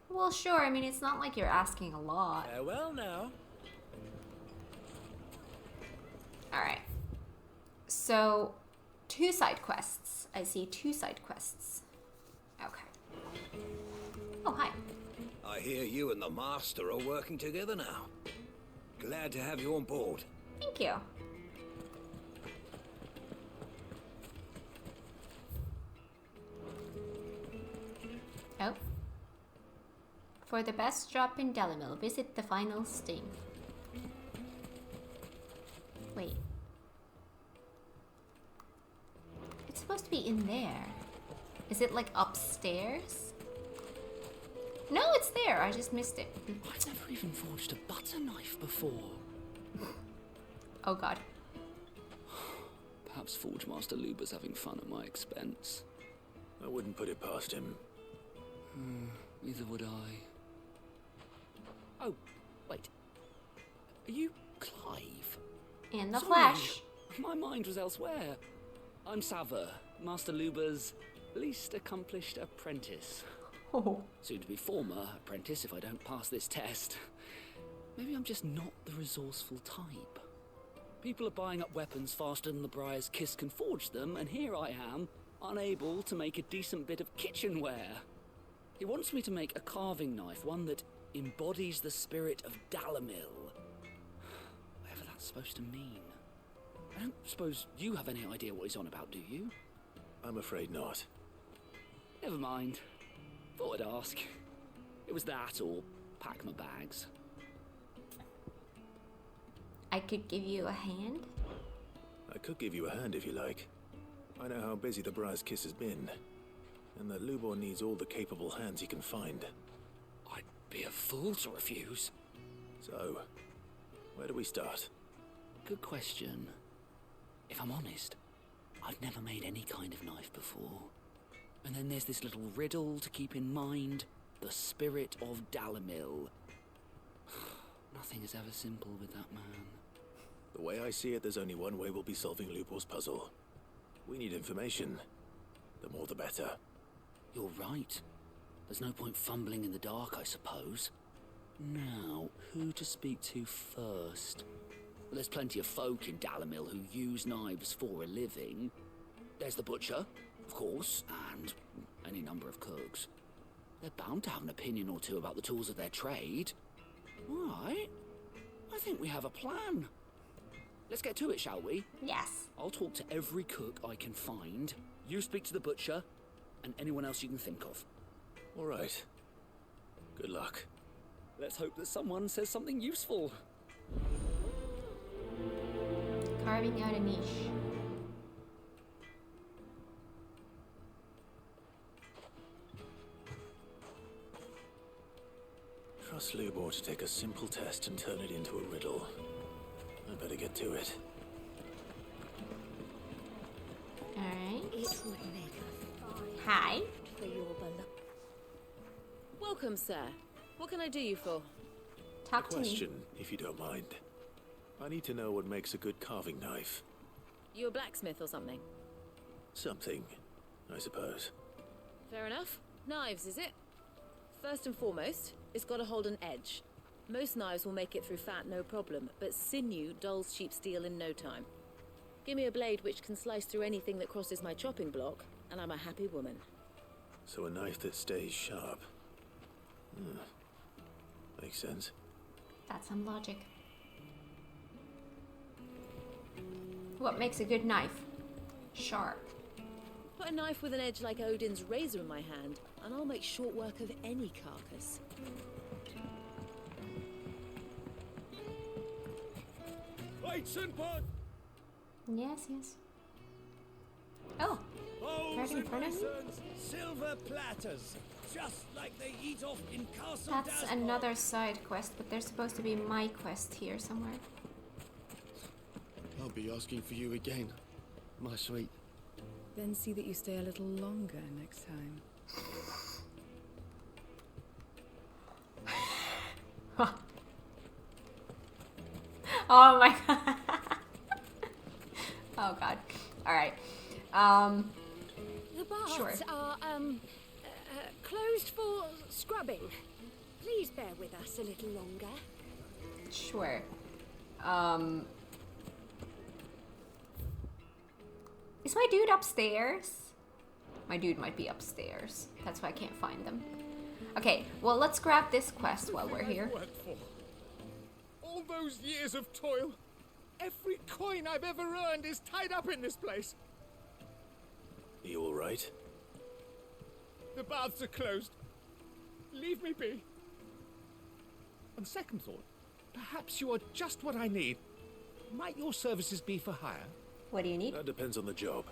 [SPEAKER 1] Well, sure, I mean, it's not like you're asking a lot.
[SPEAKER 22] Farewell now.
[SPEAKER 1] Alright. So, 2 side quests. I see 2 side quests. Okay. Oh, hi.
[SPEAKER 2] I hear you and the Master are working together now. Glad to have you on board.
[SPEAKER 1] Thank you. Oh. For the best drop in Dalimil, visit the final sting. Wait. It's supposed to be in there. Is it like upstairs? No, it's there. I just missed it.
[SPEAKER 10] I've never even forged a butter knife before.
[SPEAKER 1] Oh god.
[SPEAKER 10] Perhaps Forge Master Luber's having fun at my expense.
[SPEAKER 4] I wouldn't put it past him.
[SPEAKER 10] Neither would I. Oh, wait. Are you Clive?
[SPEAKER 1] In the
[SPEAKER 10] Sorry,
[SPEAKER 1] flesh.
[SPEAKER 10] My mind was elsewhere. I'm Sava, Master Luber's least accomplished apprentice.
[SPEAKER 1] Oh.
[SPEAKER 10] Soon to be former apprentice if I don't pass this test. Maybe I'm just not the resourceful type. People are buying up weapons faster than the Briar's Kiss can forge them, and here I am, unable to make a decent bit of kitchenware. He wants me to make a carving knife, one that embodies the spirit of Dalimil. Whatever that's supposed to mean. I don't suppose you have any idea what he's on about, do you?
[SPEAKER 4] I'm afraid not.
[SPEAKER 10] Never mind. Thought I'd ask. It was that, or pack my bags.
[SPEAKER 1] I could give you a hand.
[SPEAKER 4] I could give you a hand if you like. I know how busy the Briar's Kiss has been, and that Lubor needs all the capable hands he can find.
[SPEAKER 10] I'd be a fool to refuse.
[SPEAKER 4] So, where do we start?
[SPEAKER 10] Good question. If I'm honest, I've never made any kind of knife before. And then there's this little riddle to keep in mind. The spirit of Dalamil. Nothing is ever simple with that man.
[SPEAKER 4] The way I see it, there's only one way we'll be solving Lubor's puzzle. We need information. The more the better.
[SPEAKER 10] You're right. There's no point fumbling in the dark, I suppose. Now, who to speak to first? Well, there's plenty of folk in Dalamil who use knives for a living. There's the butcher, of course, and any number of cooks. They're bound to have an opinion or two about the tools of their trade. All right. I think we have a plan. Let's get to it, shall we?
[SPEAKER 1] Yes.
[SPEAKER 10] I'll talk to every cook I can find. You speak to the butcher, and anyone else you can think of.
[SPEAKER 4] All right. Good luck.
[SPEAKER 10] Let's hope that someone says something useful.
[SPEAKER 1] Carving out a niche.
[SPEAKER 4] Trust Lubor to take a simple test and turn it into a riddle. I better get to it.
[SPEAKER 1] Alright.
[SPEAKER 12] It would make a
[SPEAKER 1] Hi.
[SPEAKER 12] for your beloved. Welcome, sir. What can I do you for?
[SPEAKER 1] Talk to me.
[SPEAKER 4] Question, if you don't mind. I need to know what makes a good carving knife.
[SPEAKER 12] You a blacksmith or something?
[SPEAKER 4] Something, I suppose.
[SPEAKER 12] Fair enough. Knives, is it? First and foremost, it's got to hold an edge. Most knives will make it through fat, no problem, but sinew dulls cheap steel in no time. Give me a blade which can slice through anything that crosses my chopping block, and I'm a happy woman.
[SPEAKER 4] So a knife that stays sharp. Makes sense.
[SPEAKER 1] That's some logic. What makes a good knife? Sharp.
[SPEAKER 12] Put a knife with an edge like Odin's razor in my hand, and I'll make short work of any carcass.
[SPEAKER 6] Lights and pot!
[SPEAKER 1] Yes, yes. Oh, right in front of me?
[SPEAKER 5] Silver platters, just like they eat off in Castle
[SPEAKER 1] That's
[SPEAKER 5] Dasbog.
[SPEAKER 1] another side quest, but there's supposed to be my quest here somewhere.
[SPEAKER 15] I'll be asking for you again, my sweet.
[SPEAKER 8] Then see that you stay a little longer next time.
[SPEAKER 1] Oh my god. Oh god. Alright.
[SPEAKER 16] The baths
[SPEAKER 1] Sure.
[SPEAKER 16] are, closed for scrubbing. Please bear with us a little longer.
[SPEAKER 1] Sure. Is my dude upstairs? My dude might be upstairs. That's why I can't find them. Okay, well, let's grab this quest while we're here.
[SPEAKER 6] All those years of toil, every coin I've ever earned is tied up in this place.
[SPEAKER 4] You all right?
[SPEAKER 6] The baths are closed. Leave me be. On second thought, perhaps you are just what I need. Might your services be for hire?
[SPEAKER 1] What do you need?
[SPEAKER 4] That depends on the job.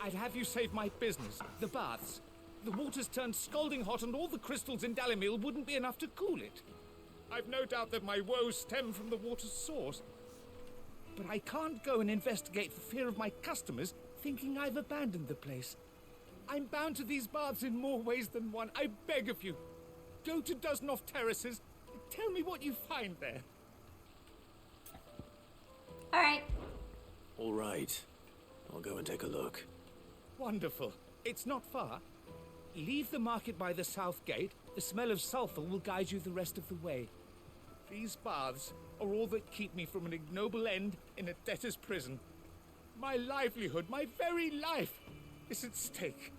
[SPEAKER 6] I'd have you save my business, the baths. The water's turned scalding hot and all the crystals in Dalamil wouldn't be enough to cool it. I've no doubt that my woes stem from the water's source. But I can't go and investigate for fear of my customers thinking I've abandoned the place. I'm bound to these baths in more ways than one. I beg of you. Go to Dusnoff Terraces. Tell me what you find there.
[SPEAKER 1] Alright.
[SPEAKER 4] All right. I'll go and take a look.
[SPEAKER 6] Wonderful. It's not far. Leave the market by the south gate. The smell of sulfur will guide you the rest of the way. These baths are all that keep me from an ignoble end in a debtor's prison. My livelihood, my very life, is at stake.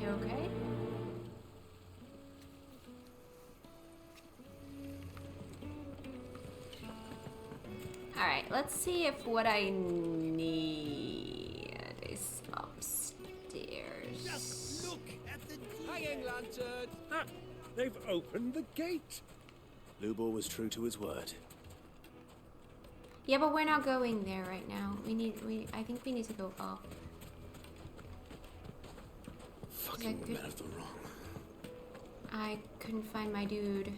[SPEAKER 1] You okay? Alright, let's see if what I need is upstairs.
[SPEAKER 5] Just look at the... Hang swinging lanterns.
[SPEAKER 21] Ah, they've opened the gate.
[SPEAKER 4] Lubor was true to his word.
[SPEAKER 1] Yeah, but we're not going there right now. I think we need to go up.
[SPEAKER 4] Fucking men of the wrong.
[SPEAKER 1] I couldn't find my dude.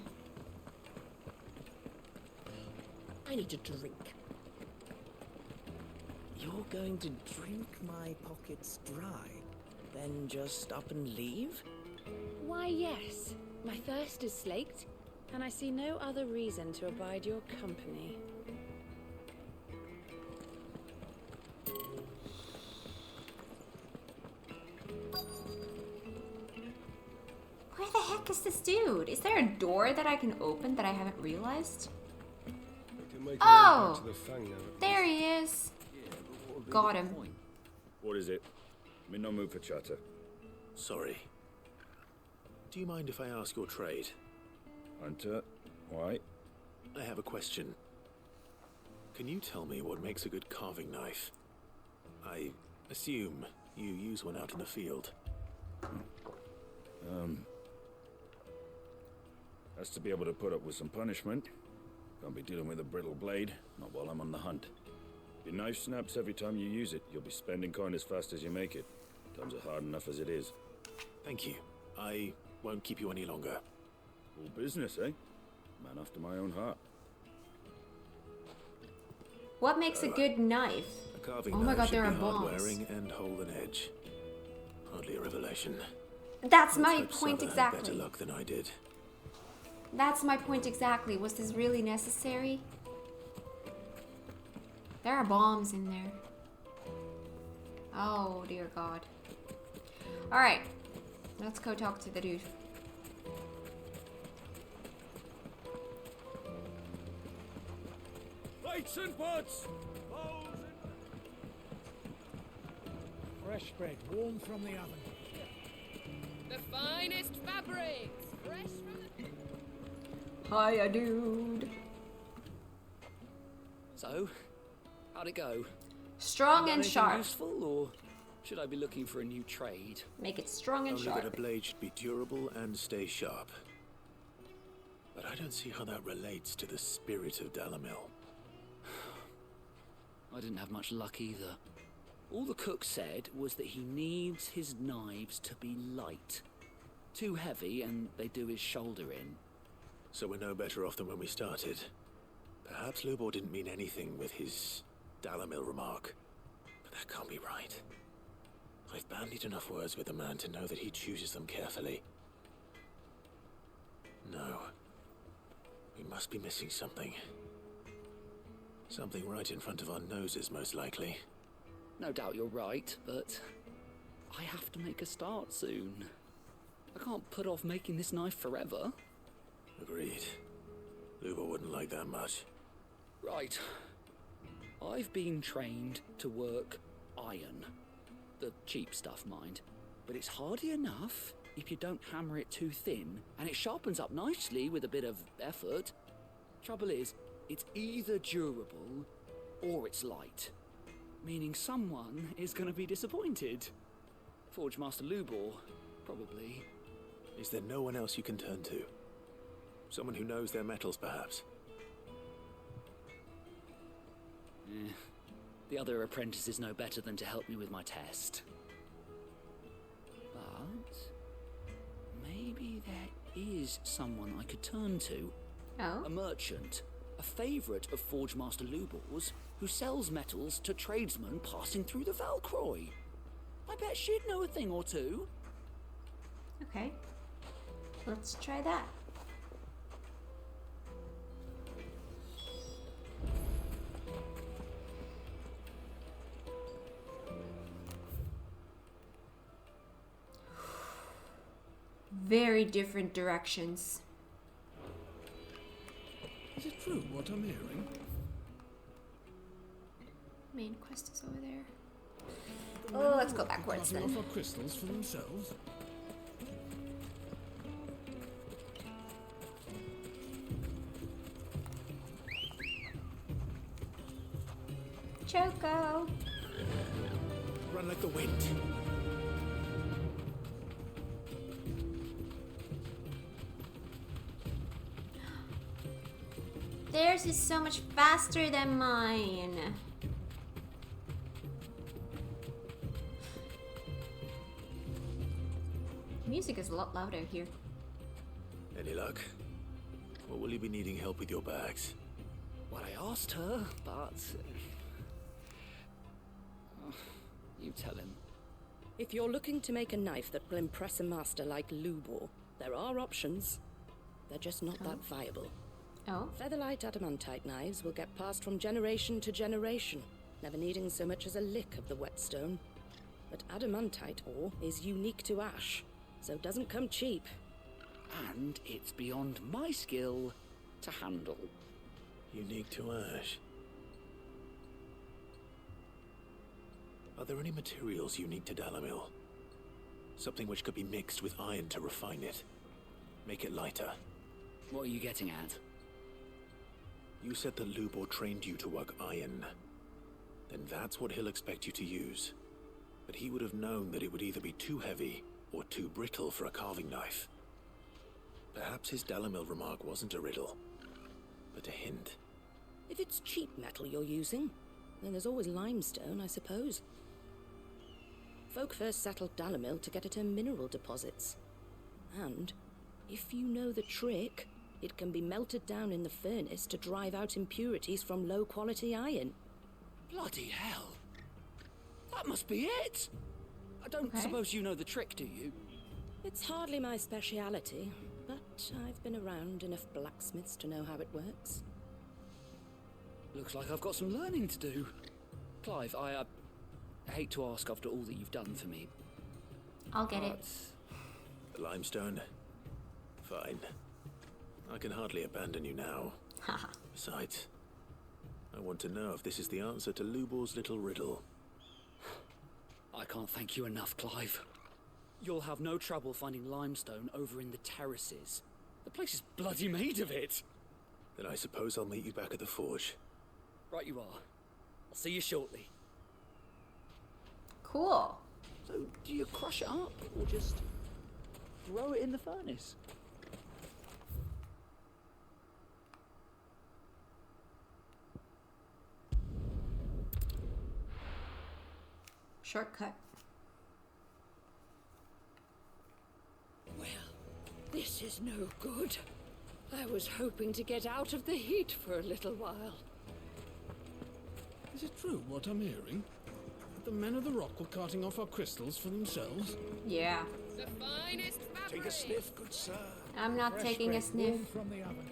[SPEAKER 7] I need a drink.
[SPEAKER 18] You're going to drink my pockets dry, then just up and leave?
[SPEAKER 16] Why, yes. My thirst is slaked, and I see no other reason to abide your company.
[SPEAKER 1] Where the heck is this dude? Is there a door that I can open that I haven't realized? Oh! There he is. Got him.
[SPEAKER 9] What is it? I'm in no mood for chatter.
[SPEAKER 4] Sorry. Do you mind if I ask your trade?
[SPEAKER 9] Hunter, why?
[SPEAKER 4] I have a question. Can you tell me what makes a good carving knife? I assume you use one out in the field.
[SPEAKER 9] Has to be able to put up with some punishment. Can't be dealing with a brittle blade, not while I'm on the hunt. If your knife snaps every time you use it, you'll be spending coin as fast as you make it. Times are hard enough as it is.
[SPEAKER 4] Thank you. I won't keep you any longer.
[SPEAKER 9] All business, eh? Man after my own heart.
[SPEAKER 1] What makes a good knife?
[SPEAKER 4] A carving
[SPEAKER 1] Oh my
[SPEAKER 4] knife
[SPEAKER 1] god,
[SPEAKER 4] should
[SPEAKER 1] there are
[SPEAKER 4] be hard
[SPEAKER 1] bombs.
[SPEAKER 4] wearing and hold an edge. Hardly a revelation.
[SPEAKER 1] That's
[SPEAKER 4] Let's
[SPEAKER 1] my
[SPEAKER 4] hope
[SPEAKER 1] point
[SPEAKER 4] Saba had better
[SPEAKER 1] exactly.
[SPEAKER 4] luck than I did.
[SPEAKER 1] That's my point exactly. Was this really necessary? There are bombs in there. Oh dear god. Alright. Let's go talk to the dude.
[SPEAKER 21] Plates and pots!
[SPEAKER 5] Fresh bread, warm from the oven.
[SPEAKER 3] The finest fabrics, fresh from the...
[SPEAKER 1] Hiya, dude.
[SPEAKER 10] So, how'd it go?
[SPEAKER 1] Strong and
[SPEAKER 10] Anything
[SPEAKER 1] sharp.
[SPEAKER 10] Useful, or should I be looking for a new trade?
[SPEAKER 1] Make it strong and
[SPEAKER 4] Only
[SPEAKER 1] sharp.
[SPEAKER 4] that a blade should be durable and stay sharp. But I don't see how that relates to the spirit of Dalamil.
[SPEAKER 10] I didn't have much luck either. All the cook said was that he needs his knives to be light. Too heavy and they do his shoulder in.
[SPEAKER 4] So we're no better off than when we started. Perhaps Lubor didn't mean anything with his Dalamil remark. But that can't be right. I've bandied enough words with the man to know that he chooses them carefully. No. We must be missing something. Something right in front of our noses, most likely.
[SPEAKER 10] No doubt you're right, but I have to make a start soon. I can't put off making this knife forever.
[SPEAKER 4] Agreed. Lubor wouldn't like that much.
[SPEAKER 10] Right. I've been trained to work iron. The cheap stuff, mind. But it's hardy enough if you don't hammer it too thin, and it sharpens up nicely with a bit of effort. Trouble is, it's either durable or it's light. Meaning someone is going to be disappointed. Forge Master Lubor, probably.
[SPEAKER 4] Is there no one else you can turn to? Someone who knows their metals, perhaps?
[SPEAKER 10] The other apprentices know better than to help me with my test. But maybe there is someone I could turn to.
[SPEAKER 1] Oh?
[SPEAKER 10] A merchant, a favourite of Forge Master Lubor's, who sells metals to tradesmen passing through the Valcroy. I bet she'd know a thing or two.
[SPEAKER 1] Okay. Let's try that. Very different directions.
[SPEAKER 21] Is it true what I'm hearing?
[SPEAKER 1] Main quest is over there. Oh, let's go backwards then.
[SPEAKER 21] Offer crystals for themselves?
[SPEAKER 1] Choco.
[SPEAKER 4] Run like the wind.
[SPEAKER 1] Theirs is so much faster than mine. Music is a lot louder here.
[SPEAKER 4] Any luck? Or will you be needing help with your bags?
[SPEAKER 10] Well, I asked her, but... you tell him.
[SPEAKER 16] If you're looking to make a knife that will impress a master like Lubor, there are options. They're just not that viable.
[SPEAKER 1] Oh?
[SPEAKER 16] Featherlight adamantite knives will get passed from generation to generation, never needing so much as a lick of the whetstone. But adamantite ore is unique to ash, so it doesn't come cheap.
[SPEAKER 10] And it's beyond my skill to handle.
[SPEAKER 4] Unique to ash. Are there any materials unique to Dalamil? Something which could be mixed with iron to refine it. Make it lighter.
[SPEAKER 10] What are you getting at?
[SPEAKER 4] You said that Lubor trained you to work iron. Then that's what he'll expect you to use. But he would have known that it would either be too heavy or too brittle for a carving knife. Perhaps his Dalamil remark wasn't a riddle, but a hint.
[SPEAKER 16] If it's cheap metal you're using, then there's always limestone, I suppose. Folk first settled Dalamil to get at her mineral deposits. And, if you know the trick, it can be melted down in the furnace to drive out impurities from low-quality iron.
[SPEAKER 10] Bloody hell! That must be it! I don't suppose you know the trick, do you?
[SPEAKER 16] It's hardly my speciality, but I've been around enough blacksmiths to know how it works.
[SPEAKER 10] Looks like I've got some learning to do. Clive, I hate to ask after all that you've done for me.
[SPEAKER 1] I'll get it.
[SPEAKER 4] The limestone? Fine. I can hardly abandon you now. Besides, I want to know if this is the answer to Lubor's little riddle.
[SPEAKER 10] I can't thank you enough, Clive. You'll have no trouble finding limestone over in the terraces. The place is bloody made of it.
[SPEAKER 4] Then I suppose I'll meet you back at the forge.
[SPEAKER 10] Right you are. I'll see you shortly.
[SPEAKER 1] Cool.
[SPEAKER 10] So, do you crush it up, or just throw it in the furnace?
[SPEAKER 1] Shortcut.
[SPEAKER 16] Well, this is no good. I was hoping to get out of the heat for a little while.
[SPEAKER 15] Is it true what I'm hearing? That the men of the rock were carting off our crystals for themselves?
[SPEAKER 1] Yeah.
[SPEAKER 3] The finest fabric.
[SPEAKER 5] Take a sniff, good sir.
[SPEAKER 1] I'm not taking a sniff.
[SPEAKER 5] From the oven.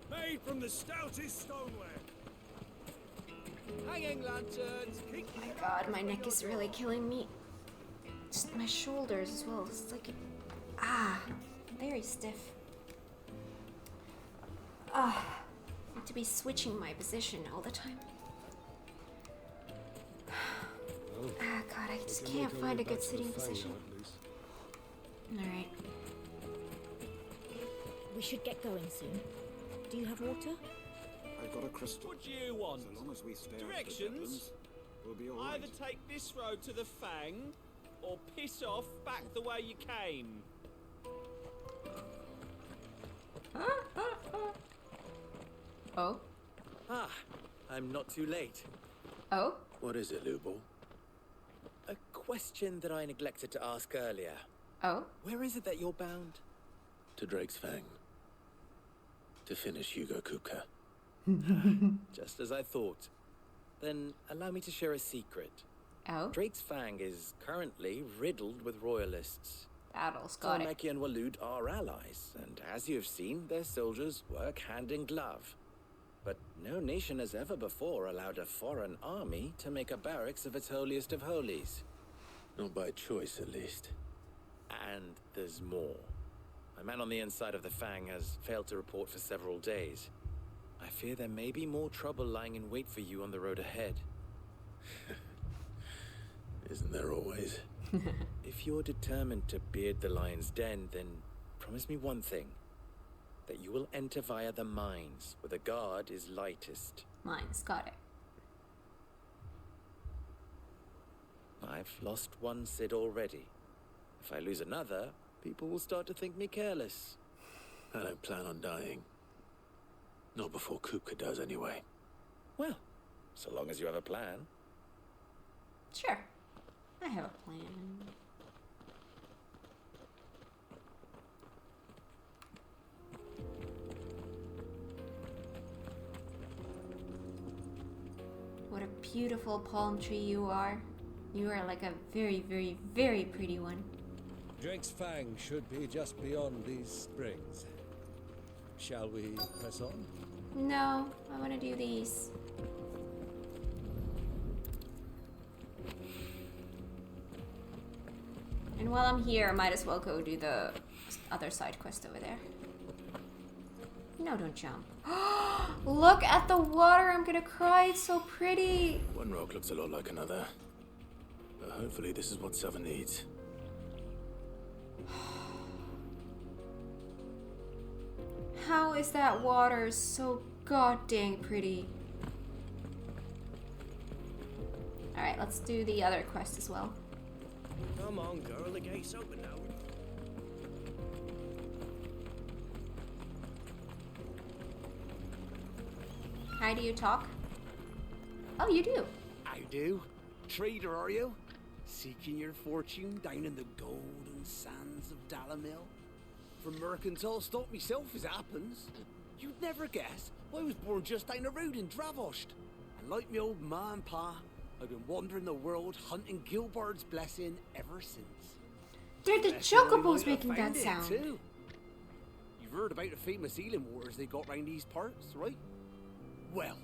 [SPEAKER 5] Made from the stoutest stoneware.
[SPEAKER 18] Hanging lanterns.
[SPEAKER 1] Oh my god, my neck is really killing me. Just my shoulders as well. It's like, very stiff. I need to be switching my position all the time. God, I just can't find a good sitting position. Alright.
[SPEAKER 17] We should get going soon. Do you have water?
[SPEAKER 5] I've got a crystal.
[SPEAKER 18] What do you want?
[SPEAKER 5] So long as we stay
[SPEAKER 18] Directions?
[SPEAKER 5] We'll be all right.
[SPEAKER 18] Either take this road to the Fang, or piss off back the way you came.
[SPEAKER 1] Oh?
[SPEAKER 22] Ah, I'm not too late.
[SPEAKER 1] Oh?
[SPEAKER 4] What is it, Lubor?
[SPEAKER 22] A question that I neglected to ask earlier.
[SPEAKER 1] Oh?
[SPEAKER 22] Where is it that you're bound?
[SPEAKER 4] To Drake's Fang. To finish Hugo Kupka.
[SPEAKER 22] Just as I thought. Then allow me to share a secret.
[SPEAKER 1] Oh?
[SPEAKER 22] Drake's Fang is currently riddled with royalists.
[SPEAKER 1] Battles, got it.
[SPEAKER 22] Zormeki and Walud are allies, and as you've seen, their soldiers work hand in glove. But no nation has ever before allowed a foreign army to make a barracks of its holiest of holies.
[SPEAKER 4] Not by choice, at least.
[SPEAKER 22] And there's more. My man on the inside of the Fang has failed to report for several days. I fear there may be more trouble lying in wait for you on the road ahead.
[SPEAKER 4] Isn't there always?
[SPEAKER 22] If you're determined to beard the lion's den, then promise me one thing. That you will enter via the mines, where the guard is lightest.
[SPEAKER 1] Mines, got it.
[SPEAKER 22] I've lost one Cid already. If I lose another, people will start to think me careless.
[SPEAKER 4] I don't plan on dying. Not before Kupka does, anyway.
[SPEAKER 9] Well, so long as you have a plan.
[SPEAKER 1] Sure. I have a plan. What a beautiful palm tree you are. You are like a very, very, very pretty one.
[SPEAKER 5] Drake's Fang should be just beyond these springs. Shall we press on?
[SPEAKER 1] No, I want to do these. And while I'm here, I might as well go do the other side quest over there. No, don't jump. Look at the water. I'm gonna cry. It's so pretty.
[SPEAKER 4] One rock looks a lot like another. But hopefully this is what Southern needs.
[SPEAKER 1] How is that water so goddamn pretty? Alright, let's do the other quest as well.
[SPEAKER 5] Come on, girl, the gate's open now.
[SPEAKER 1] How do you talk? Oh, you do.
[SPEAKER 19] I do. Trader, are you? Seeking your fortune down in the golden sands of Dalamil? From mercantile stock myself, as it happens. You'd never guess, I was born just down the road in Dravost. And like me old ma and pa, I've been wandering the world hunting Gilbard's blessing ever since.
[SPEAKER 1] They're the chocobos making that sound.
[SPEAKER 19] Too. You've heard about the famous healing waters they got round these parts, right? Well,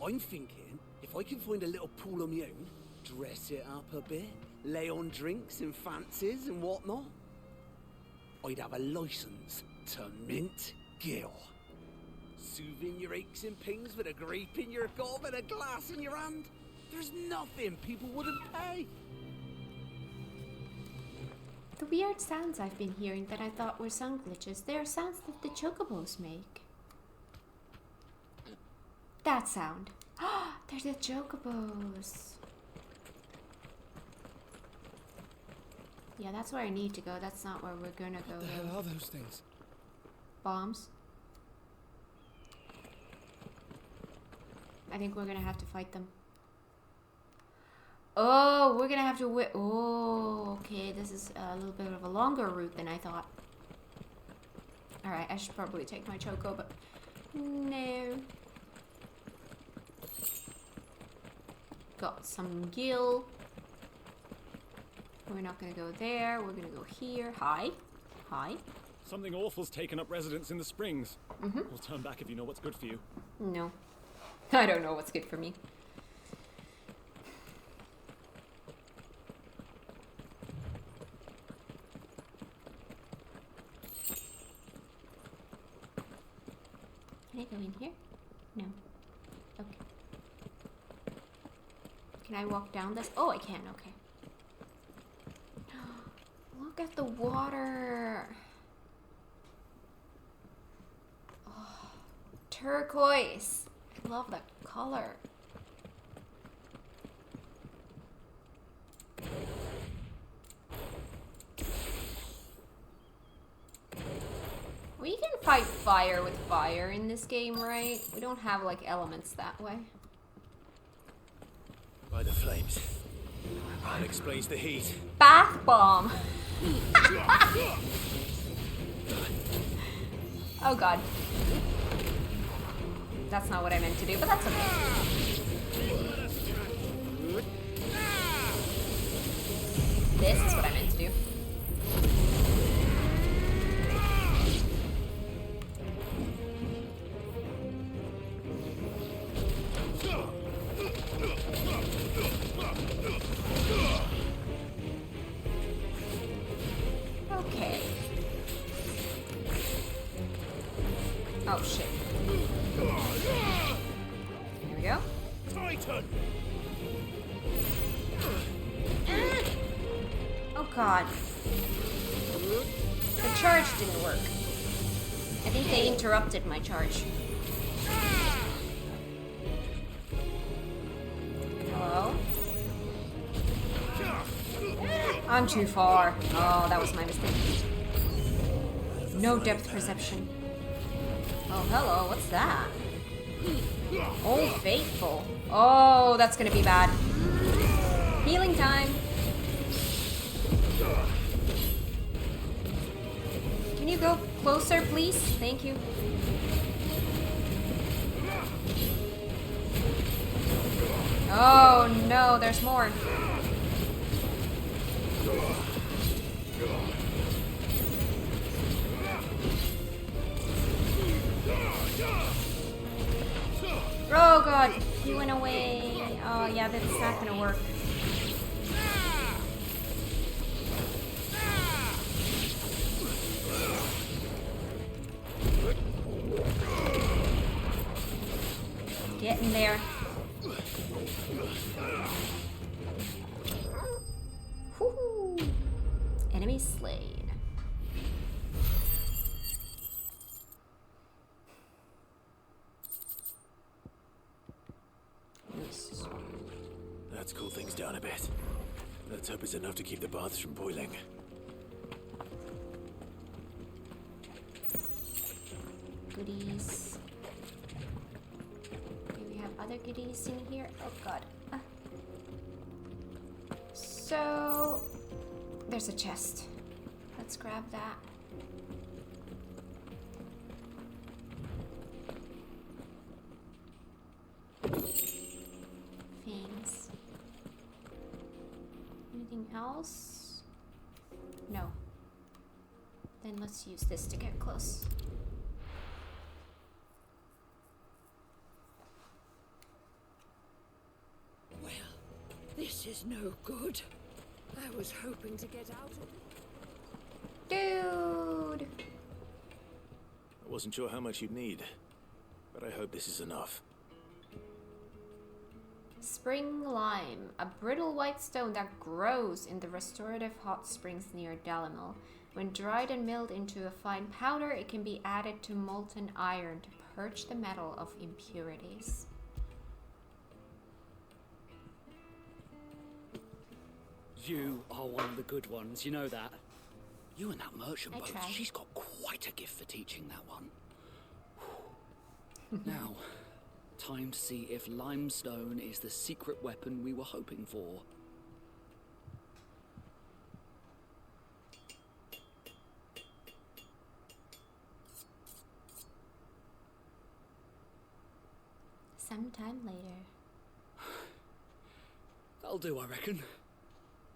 [SPEAKER 19] I'm thinking, if I can find a little pool of my own, dress it up a bit, lay on drinks and fancies and whatnot, I'd have a license to mint Gil. Soothing your aches and pains with a grape in your gob and a glass in your hand. There's nothing people wouldn't pay.
[SPEAKER 1] The weird sounds I've been hearing that I thought were sound glitches, they are sounds that the chocobos make. That sound. They're the chocobos. Yeah, that's where I need to go. That's not where we're gonna go.
[SPEAKER 5] What the hell are those things?
[SPEAKER 1] Bombs. I think we're gonna have to fight them. Oh, we're gonna have to wait. Oh, okay. This is a little bit of a longer route than I thought. Alright, I should probably take my choco, but no. Got some gil. We're not gonna go there. We're gonna go here. Hi. Hi.
[SPEAKER 6] Something awful's taken up residence in the springs.
[SPEAKER 1] Mm-hmm.
[SPEAKER 6] We'll turn back if you know what's good for you.
[SPEAKER 1] No. I don't know what's good for me. Can I go in here? No. Okay. Can I walk down this? Oh, I can. Okay. Look at the water. Oh, turquoise. I love the color. We can fight fire with fire in this game, right? We don't have like elements that way.
[SPEAKER 4] By the flames. That explains the heat.
[SPEAKER 1] Bath bomb. Oh god. That's not what I meant to do, but that's okay. This is what I meant to do. Okay. Oh shit. There we go.
[SPEAKER 5] Titan!
[SPEAKER 1] Oh god. The charge didn't work. I think they interrupted my charge. Hello? I'm too far. Oh, that was my mistake. No depth perception. Oh, hello, what's that? Old Faithful. Oh, that's gonna be bad. Healing time. Can you go closer, please? Thank you. Oh no, there's more. Oh god, he went away. Oh yeah, that's not gonna work. Get in there. Woohoo! Enemy slain.
[SPEAKER 4] Let's cool things down a bit. Let's hope it's enough to keep the baths from boiling.
[SPEAKER 1] Goodies. Okay, we have other goodies in here. Oh god. So, there's a chest. Let's grab that. Fangs. Anything else? No. Then let's use this to get close.
[SPEAKER 13] Well, this is no good. I was hoping to get out of it.
[SPEAKER 1] Dude!
[SPEAKER 4] I wasn't sure how much you'd need, but I hope this is enough.
[SPEAKER 1] Spring lime, a brittle white stone that grows in the restorative hot springs near Dalimil. When dried and milled into a fine powder, it can be added to molten iron to purge the metal of impurities.
[SPEAKER 10] You are one of the good ones, you know that. You and that merchant
[SPEAKER 1] I
[SPEAKER 10] both,
[SPEAKER 1] try.
[SPEAKER 10] she's got quite a gift for teaching that one. Now, time to see if limestone is the secret weapon we were hoping for.
[SPEAKER 1] Sometime later.
[SPEAKER 10] That'll do, I reckon.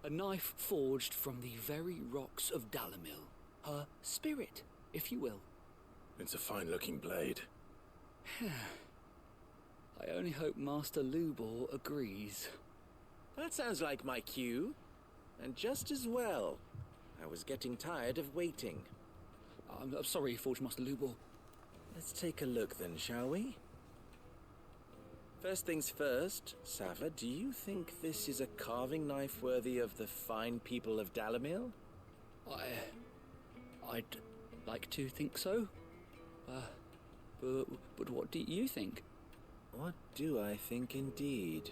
[SPEAKER 10] A knife forged from the very rocks of Dalimil. Her spirit, if you will.
[SPEAKER 4] It's a fine-looking blade.
[SPEAKER 10] I only hope Master Lubor agrees.
[SPEAKER 22] That sounds like my cue. And just as well. I was getting tired of waiting.
[SPEAKER 10] I'm sorry, Forge Master Lubor.
[SPEAKER 22] Let's take a look then, shall we? First things first, Sava, do you think this is a carving knife worthy of the fine people of Dalimil?
[SPEAKER 10] I'd like to think so. But what do you think?
[SPEAKER 22] What do I think indeed?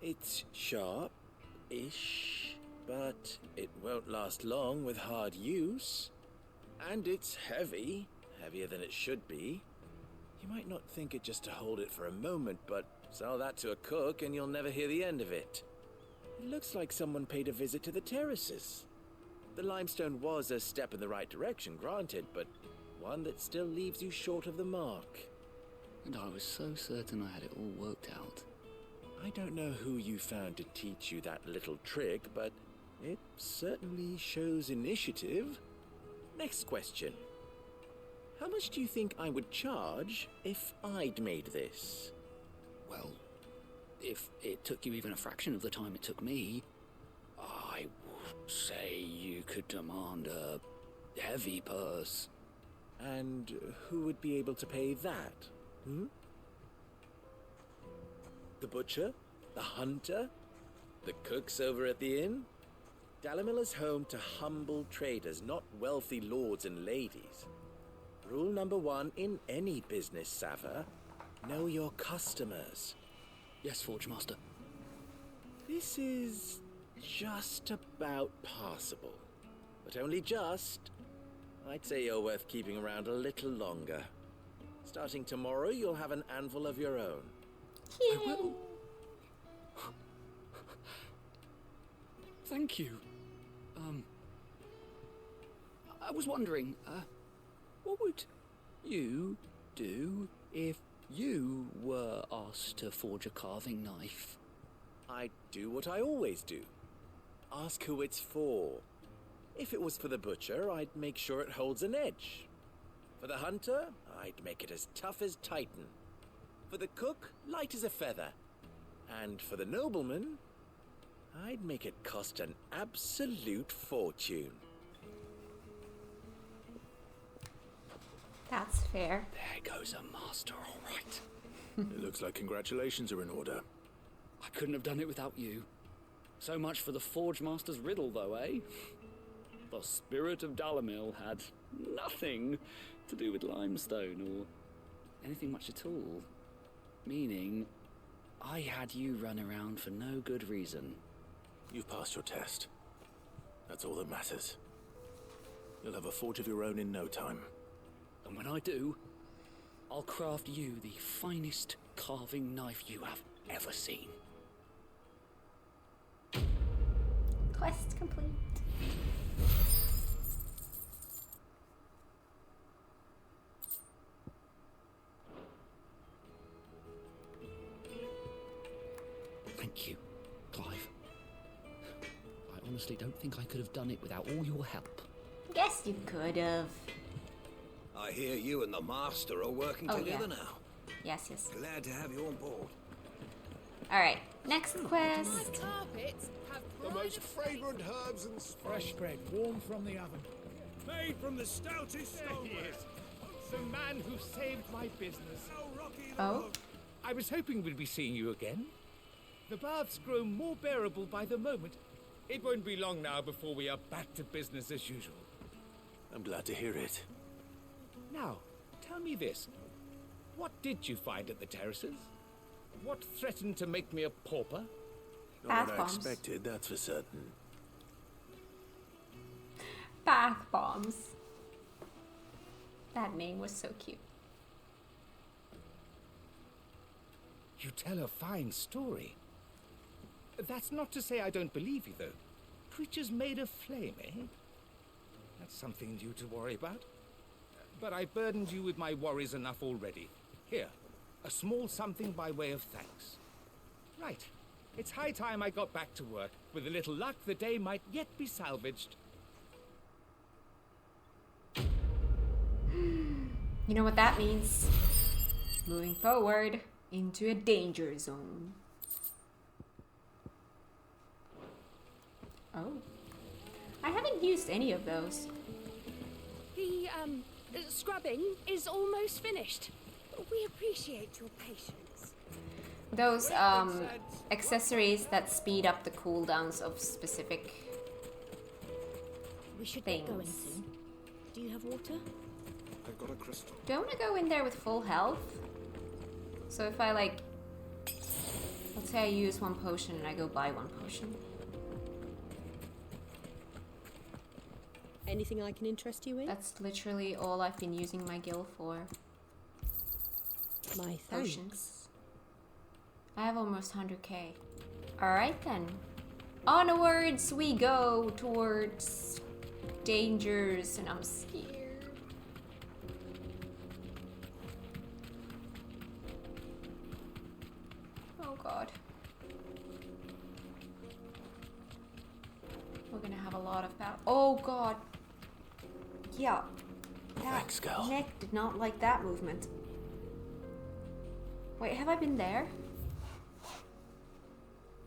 [SPEAKER 22] It's sharp-ish, but it won't last long with hard use. And it's heavy, heavier than it should be. You might not think it just to hold it for a moment, but sell that to a cook and you'll never hear the end of it. It looks like someone paid a visit to the terraces. The limestone was a step in the right direction, granted, but one that still leaves you short of the mark.
[SPEAKER 10] And I was so certain I had it all worked out.
[SPEAKER 22] I don't know who you found to teach you that little trick, but it certainly shows initiative. Next question. How much do you think I would charge if I'd made this?
[SPEAKER 10] Well, if it took you even a fraction of the time it took me, I would say you could demand a heavy purse.
[SPEAKER 22] And who would be able to pay that? The butcher? The hunter? The cooks over at the inn? Dalimil is home to humble traders, not wealthy lords and ladies. Rule number 1 in any business, Sava. Know your customers.
[SPEAKER 10] Yes, Forge Master.
[SPEAKER 22] This is just about passable. But only just. I'd say you're worth keeping around a little longer. Starting tomorrow, you'll have an anvil of your own.
[SPEAKER 10] I will. Thank you. I was wondering, what would you do if you were asked to forge a carving knife?
[SPEAKER 22] I'd do what I always do. Ask who it's for. If it was for the butcher, I'd make sure it holds an edge. For the hunter, I'd make it as tough as Titan. For the cook, light as a feather. And for the nobleman, I'd make it cost an absolute fortune.
[SPEAKER 1] That's fair.
[SPEAKER 10] There goes a master, all right.
[SPEAKER 4] It looks like congratulations are in order.
[SPEAKER 10] I couldn't have done it without you. So much for the Forge Master's riddle, though, eh? The spirit of Dalimil had nothing to do with limestone or anything much at all. Meaning, I had you run around for no good reason.
[SPEAKER 4] You've passed your test. That's all that matters. You'll have a forge of your own in no time.
[SPEAKER 10] And when I do, I'll craft you the finest carving knife you have ever seen.
[SPEAKER 1] Quest complete.
[SPEAKER 10] Thank you, Clive. I honestly don't think I could have done it without all your help.
[SPEAKER 1] Guess you could have.
[SPEAKER 11] I hear you and the Master are working together now.
[SPEAKER 1] Yes, yes.
[SPEAKER 11] Glad to have you on board.
[SPEAKER 1] Alright, next quest.
[SPEAKER 3] My carpets have
[SPEAKER 21] The most fragrant herbs and
[SPEAKER 6] Fresh bread, warm from the oven.
[SPEAKER 21] made from the stoutest stone.
[SPEAKER 6] Yes, the man who saved my business.
[SPEAKER 1] Oh?
[SPEAKER 6] I was hoping we'd be seeing you again. The baths grow more bearable by the moment. It won't be long now before we are back to business as usual.
[SPEAKER 4] I'm glad to hear it.
[SPEAKER 6] Now, tell me this. What did you find at the terraces? What threatened to make me a pauper?
[SPEAKER 4] Not what I expected, that's for certain.
[SPEAKER 1] Bath bombs. That name was so cute.
[SPEAKER 6] You tell a fine story. That's not to say I don't believe you, though. Creatures made of flame, eh? That's something new to worry about. But I burdened you with my worries enough already. Here, a small something by way of thanks. Right. It's high time I got back to work. With a little luck, the day might yet be salvaged.
[SPEAKER 1] You know what that means? Moving forward into a danger zone. Oh. I haven't used any of those.
[SPEAKER 13] The, scrubbing is almost finished. We appreciate your patience.
[SPEAKER 1] Those, accessories that speed up the cooldowns of specific
[SPEAKER 17] We should
[SPEAKER 1] things.
[SPEAKER 17] get going soon. Do you have water?
[SPEAKER 21] I've got a crystal.
[SPEAKER 1] Do I want to go in there with full health? So if I like, let's say I use one potion and I go buy one potion.
[SPEAKER 20] Anything I can interest you in?
[SPEAKER 1] That's literally all I've been using my gil for.
[SPEAKER 20] My thanks.
[SPEAKER 1] Potions. I have almost 100k. Alright then. Onwards we go towards dangers, and I'm scared. Oh god. We're gonna have a lot of battle. Oh god. Yeah. That
[SPEAKER 4] Thanks, girl.
[SPEAKER 1] neck did not like that movement. Wait, have I been there?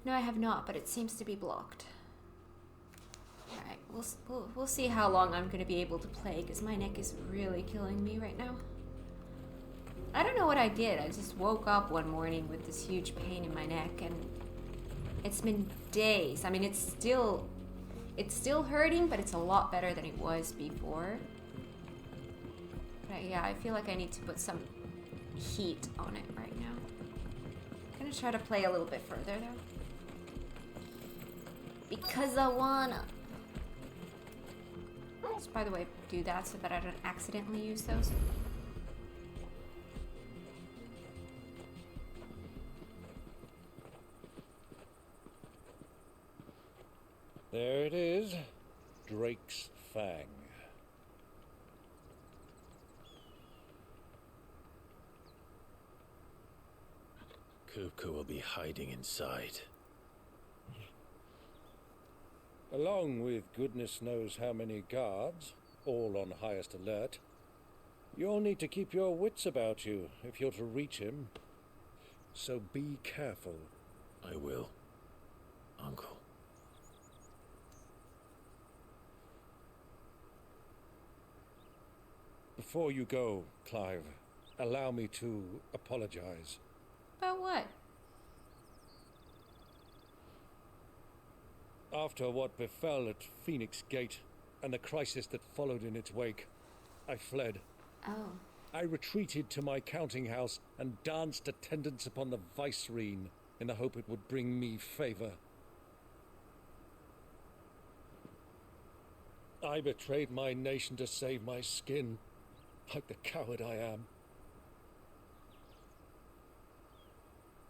[SPEAKER 1] No, I have not, but it seems to be blocked. Alright, we'll see how long I'm gonna be able to play, because my neck is really killing me right now. I don't know what I did. I just woke up one morning with this huge pain in my neck, and it's been days. I mean, it's still hurting, but it's a lot better than it was before. But yeah, I feel like I need to put some heat on it right now. I'm gonna try to play a little bit further though. Because I wanna. let's, by the way, do that so that I don't accidentally use those.
[SPEAKER 5] There it is. Drake's Fang.
[SPEAKER 4] Kupka will be hiding inside.
[SPEAKER 5] Along with goodness knows how many guards, all on highest alert. You'll need to keep your wits about you if you're to reach him. So be careful.
[SPEAKER 4] I will, Uncle.
[SPEAKER 5] Before you go, Clive, allow me to apologize.
[SPEAKER 1] About what?
[SPEAKER 5] After what befell at Phoenix Gate and the crisis that followed in its wake, I fled.
[SPEAKER 1] Oh.
[SPEAKER 5] I retreated to my counting house and danced attendance upon the vicereine in the hope it would bring me favor. I betrayed my nation to save my skin, like the coward I am.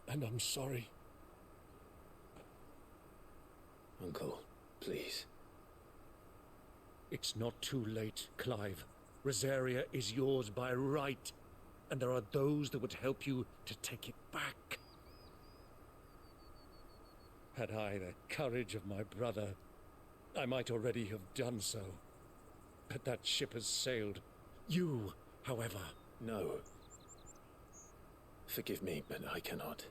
[SPEAKER 5] And I'm sorry.
[SPEAKER 4] Uncle, please.
[SPEAKER 5] It's not too late, Clive. Rosaria is yours by right, and there are those that would help you to take it back. Had I the courage of my brother, I might already have done so. But that ship has sailed. You, however...
[SPEAKER 4] No. Forgive me, but I cannot.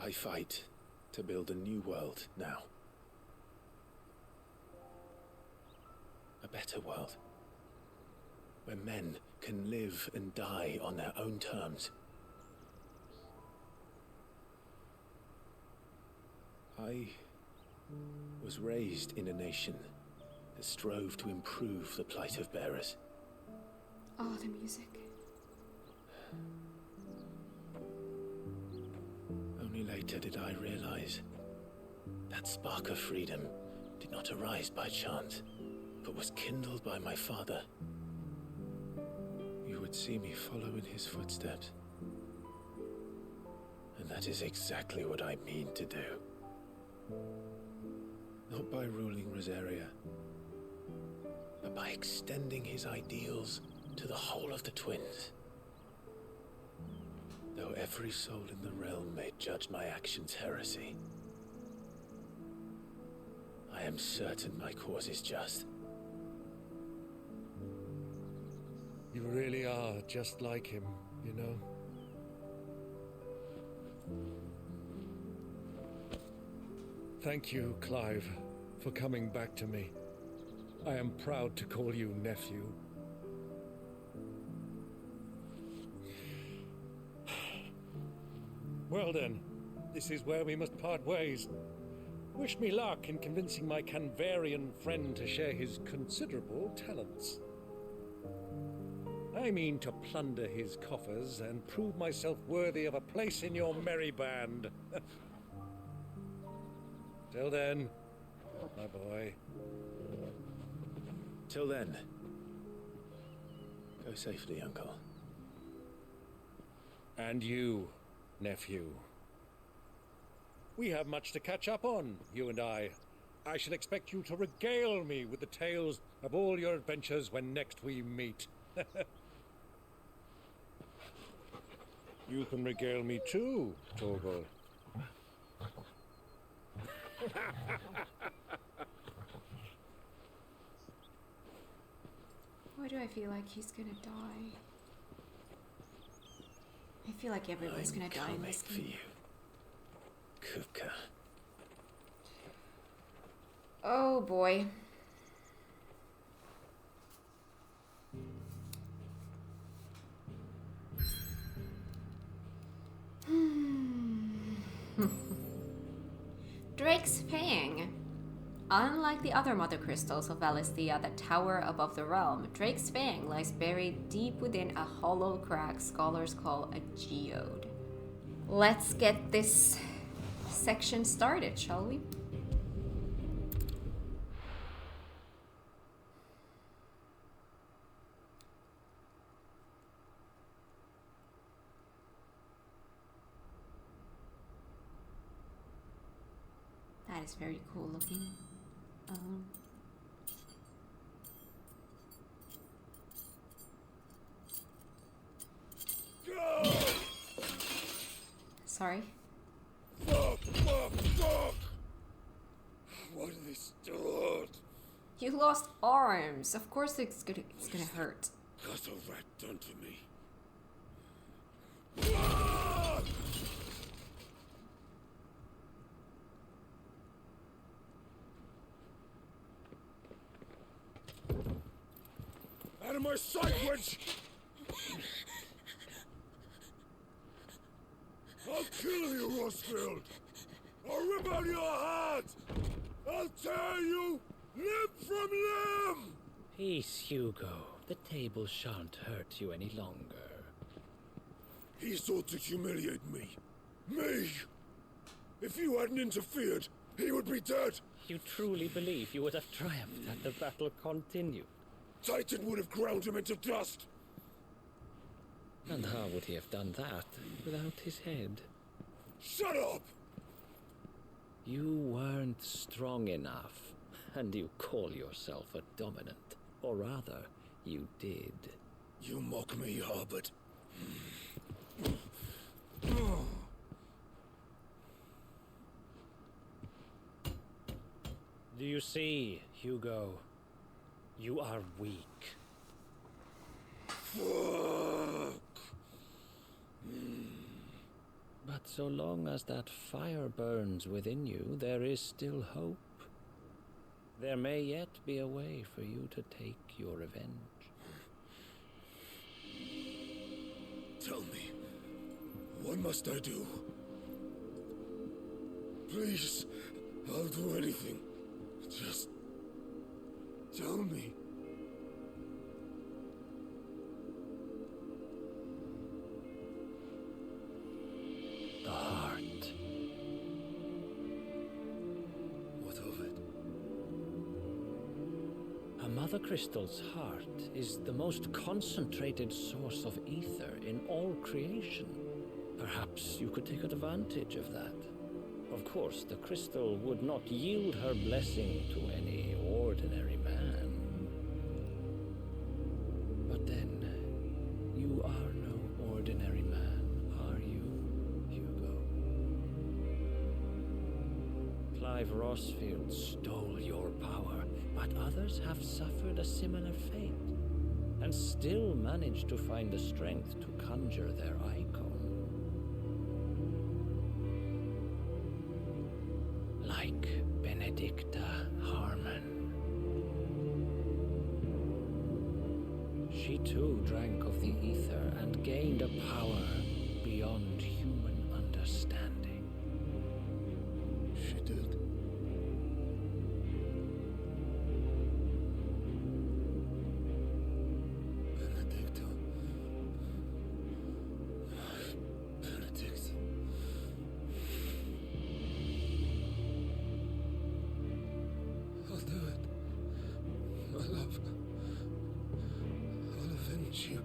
[SPEAKER 4] I fight to build a new world now. A better world. Where men can live and die on their own terms. I was raised in a nation that strove to improve the plight of bearers.
[SPEAKER 1] Oh, the music.
[SPEAKER 4] Only later did I realize that spark of freedom did not arise by chance, but was kindled by my father. You would see me follow in his footsteps. And that is exactly what I mean to do. Not by ruling Rosaria, but by extending his ideals to the whole of the twins. Though every soul in the realm may judge my actions heresy, I am certain my cause is just.
[SPEAKER 5] You really are just like him, you know? Thank you, Clive, for coming back to me. I am proud to call you nephew. Well then, this is where we must part ways. Wish me luck in convincing my Canvarian friend to share his considerable talents. I mean to plunder his coffers and prove myself worthy of a place in your merry band. Till then, my boy.
[SPEAKER 4] Till then, go safely, Uncle.
[SPEAKER 5] And you, nephew. We have much to catch up on, you and I. I shall expect you to regale me with the tales of all your adventures when next we meet. You can regale me too, Torgal.
[SPEAKER 1] Why do I feel like he's gonna die? I feel like everyone's gonna die in this game.
[SPEAKER 4] Kupka.
[SPEAKER 1] Oh boy. Drake's Fang. Unlike the other mother crystals of Valisthea that tower above the realm, Drake's Fang lies buried deep within a hollow crack scholars call a geode. Let's get this section started, shall we? That is very cool looking. Sorry.
[SPEAKER 21] Fuck! Why do they still hurt?
[SPEAKER 1] You lost arms. Of course it's gonna hurt.
[SPEAKER 21] Got a rat done to me. Out of my sight, wench! I'll kill you, Rosfield! I'll rip out your heart! I'll tear you limb from limb!
[SPEAKER 14] Peace, Hugo. The table shan't hurt you any longer.
[SPEAKER 21] He sought to humiliate me. Me! If you hadn't interfered, he would be dead!
[SPEAKER 14] You truly believe you would have triumphed had the battle continued?
[SPEAKER 21] Titan would have ground him into dust!
[SPEAKER 14] And how would he have done that without his head?
[SPEAKER 21] Shut up!
[SPEAKER 14] You weren't strong enough, and you call yourself a dominant. Or rather, you did.
[SPEAKER 21] You mock me, Harbert.
[SPEAKER 14] Do you see, Hugo? You are weak.
[SPEAKER 21] Fuck!
[SPEAKER 14] But so long as that fire burns within you, there is still hope. There may yet be a way for you to take your revenge.
[SPEAKER 21] Tell me, what must I do? Please, I'll do anything. Just tell me.
[SPEAKER 14] The heart.
[SPEAKER 21] What of it?
[SPEAKER 14] A mother crystal's heart is the most concentrated source of ether in all creation. Perhaps you could take advantage of that. Of course, the crystal would not yield her blessing to any ordinary man. But then, you are no ordinary man, are you, Hugo? Clive Rosfield stole your power, but others have suffered a similar fate, and still managed to find the strength to conjure their icon. Like Benedicta Harmon. She too drank of the ether and gained a power beyond human understanding.
[SPEAKER 21] She did. Benedicta. Benedict. I'll do it. My love. I'll avenge you.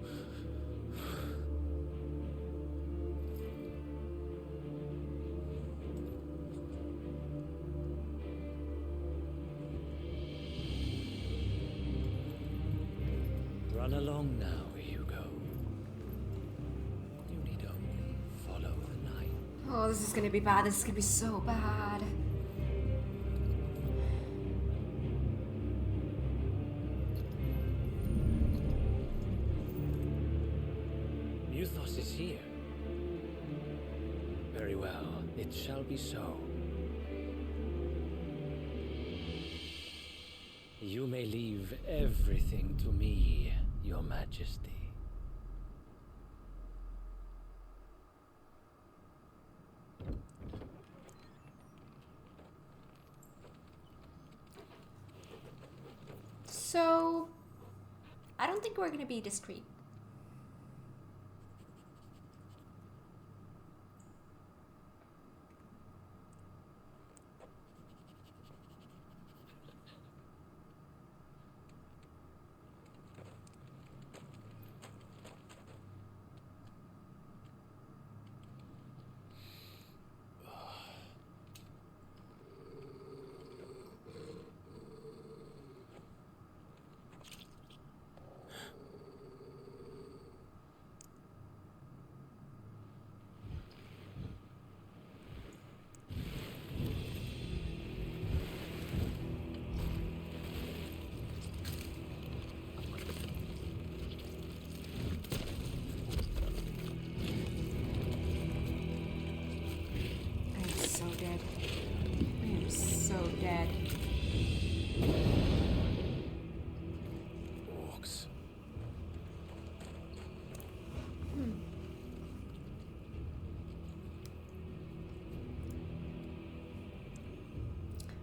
[SPEAKER 14] Run along now, Hugo. You need only follow the light.
[SPEAKER 1] Oh, this is gonna be bad. This is gonna be so bad.
[SPEAKER 14] Muthos is here. Very well, it shall be so. You may leave everything to me, Your Majesty.
[SPEAKER 1] So, I don't think we're gonna be discreet. dead.
[SPEAKER 4] Orcs.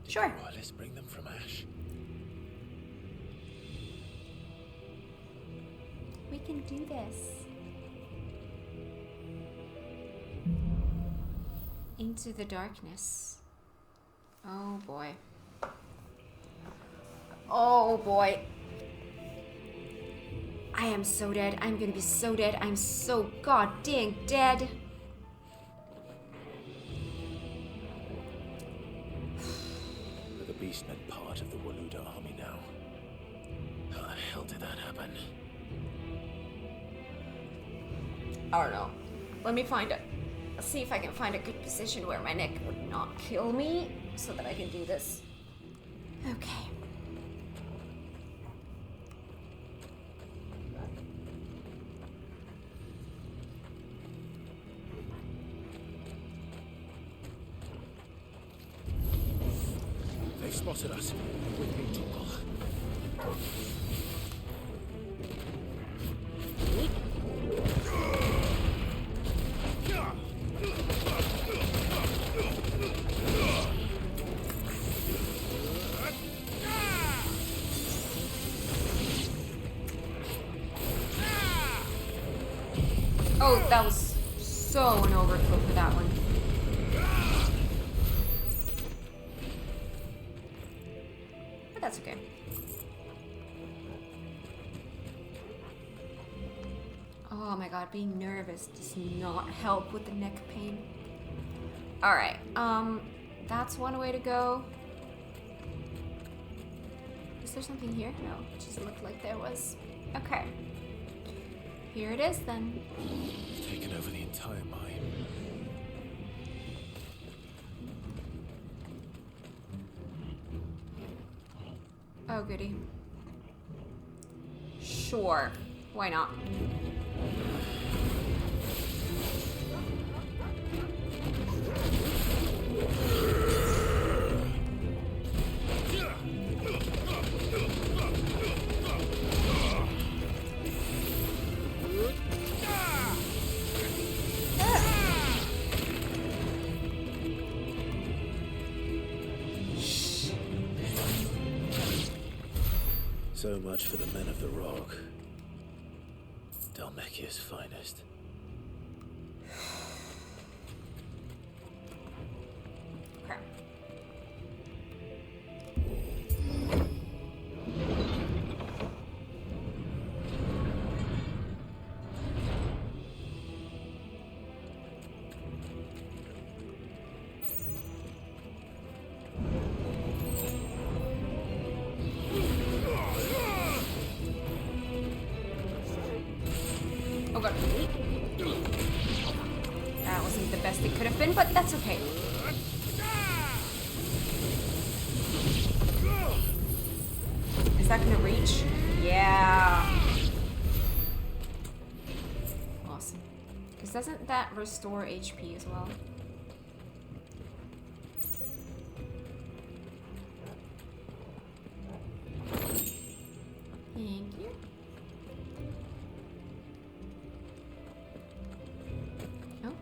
[SPEAKER 1] Sure.
[SPEAKER 4] Let's bring them from Ash.
[SPEAKER 1] We can do this. Into the darkness. Oh boy. Oh boy. I am so dead. I'm gonna be so dead. I'm so god dang dead.
[SPEAKER 4] Are the Beastmen part of the Waluda army now? How the hell did that happen?
[SPEAKER 1] I don't know. Let me find it. Let's see if I can find a good position where my neck would not kill me so that I can do this. Okay.
[SPEAKER 4] They've spotted us. With me, Toggle.
[SPEAKER 1] Oh, that was so an overkill for that one. But that's okay. Oh my god, being nervous does not help with the neck pain. Alright, that's one way to go. Is there something here? No, it just looked like there was. Okay. Here it is then.
[SPEAKER 4] We've taken over the entire mine.
[SPEAKER 1] Oh goody. Sure. Why not?
[SPEAKER 4] So much for the men of the rock. Dalmekia's finest.
[SPEAKER 1] Okay. Oh god. That wasn't the best it could have been, but that's okay. Is that gonna reach? Yeah. Awesome. Because doesn't that restore HP as well? Thank you. Oh.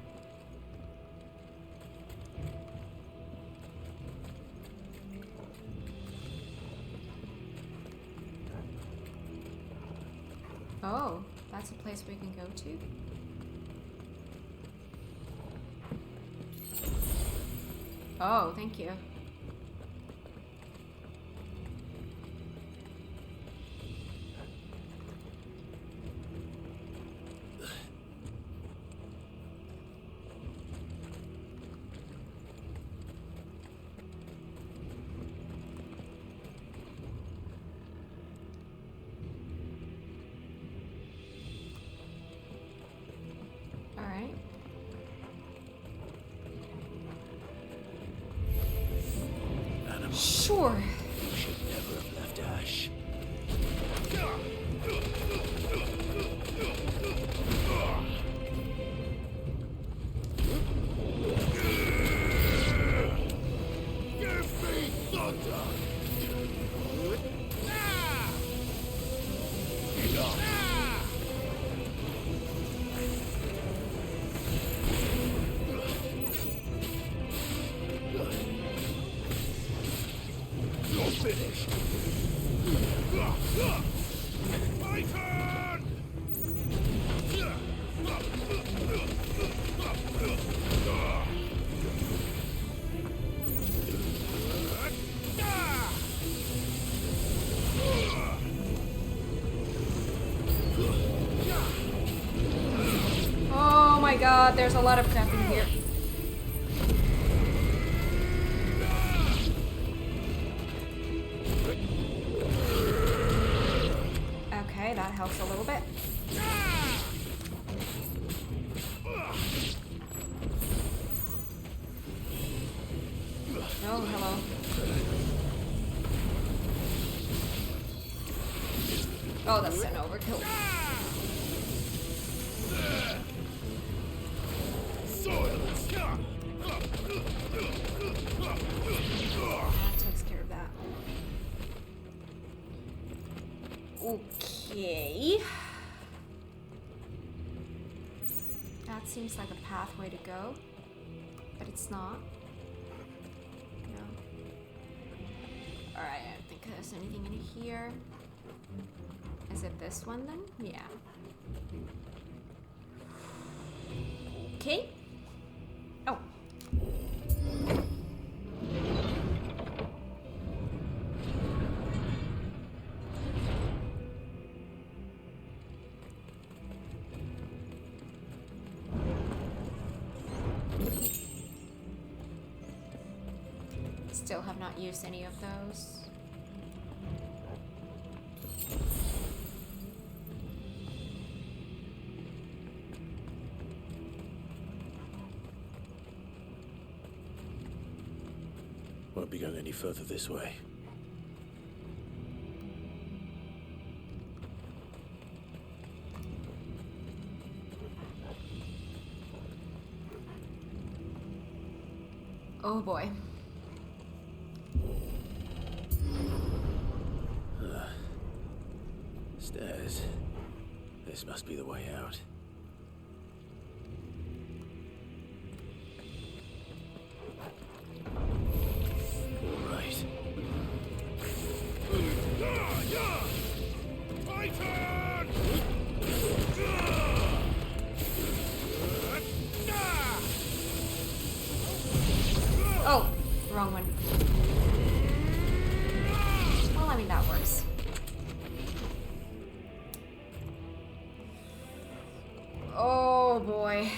[SPEAKER 1] Oh, that's a place we can go to. Oh, thank you. All right. Sure.
[SPEAKER 4] You should never have left Ash.
[SPEAKER 21] Give me thunder! finished. My turn!
[SPEAKER 1] Oh my god, there's a lot of crap in here. Okay, that helps a little bit. Oh, hello. Oh, that's an overkill. That takes care of that. Okay. That seems like a pathway to go, but it's not. No. Alright, I don't think there's anything in here. Is it this one then? Yeah. Okay. Oh. Still have not used any of those.
[SPEAKER 4] Won't be going any further this way.
[SPEAKER 1] Oh boy.
[SPEAKER 4] Stairs. This must be the way out. Right.
[SPEAKER 21] My turn!
[SPEAKER 1] Oh, wrong one. Well, I mean, that works. Oh boy.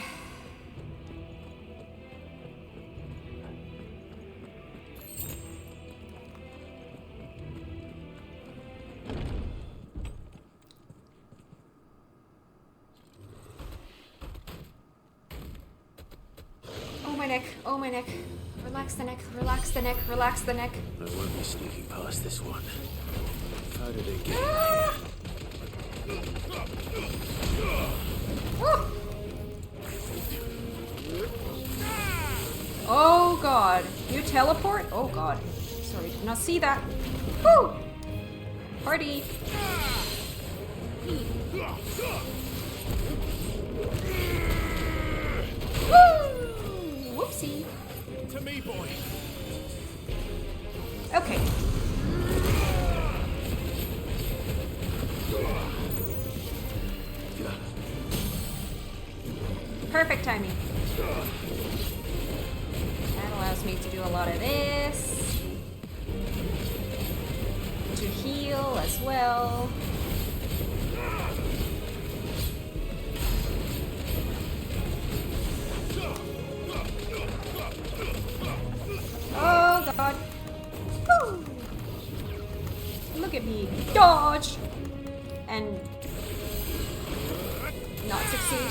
[SPEAKER 1] Oh my neck, oh my neck. Relax the neck, relax the neck, relax the neck.
[SPEAKER 4] I won't be sneaking past this one. How did it get
[SPEAKER 1] Ah! Oh god. You teleport? Oh god. Sorry, did not see that. Woo! Party. Woo! Whoopsie.
[SPEAKER 21] To me, boy.
[SPEAKER 1] Okay. Perfect timing. That allows me to do a lot of this. To heal as well. Oh god. Woo! Look at me. Dodge! And not succeed.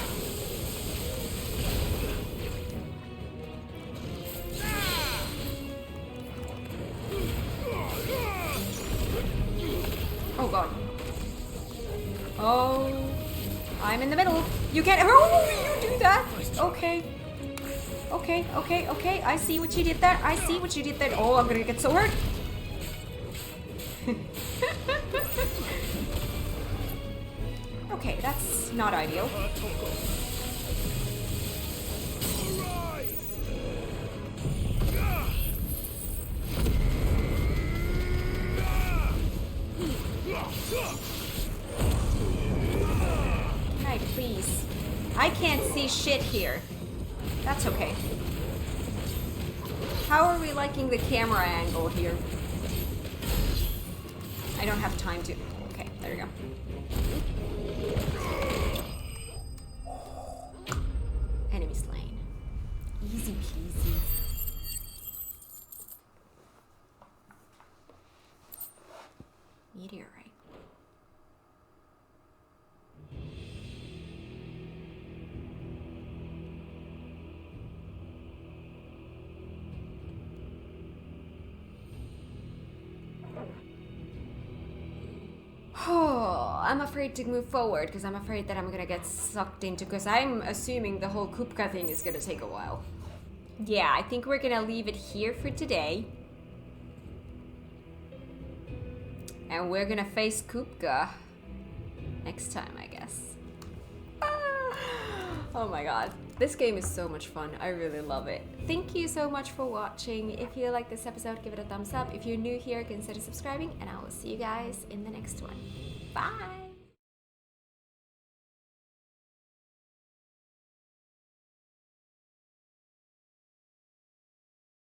[SPEAKER 1] Oh god. Oh. I'm in the middle. You can't. Oh, you do that? Okay. Okay, okay, okay. I see what you did there. I see what you did there. Oh, I'm gonna get so hurt. Okay, that's not ideal. Alright, please. I can't see shit here. That's okay. How are we liking the camera angle here? I don't have time to... Okay, there we go. Enemy slain. Easy peasy. Meteorite. Oh, I'm afraid to move forward because I'm afraid that I'm gonna get sucked into, because I'm assuming the whole Kupka thing is gonna take a while. Yeah, I think we're gonna leave it here for today. And we're gonna face Kupka next time, I guess. Oh my god. This game is so much fun. I really love it. Thank you so much for watching. If you like this episode, give it a thumbs up. If you're new here, consider subscribing, and I will see you guys in the next one. Bye!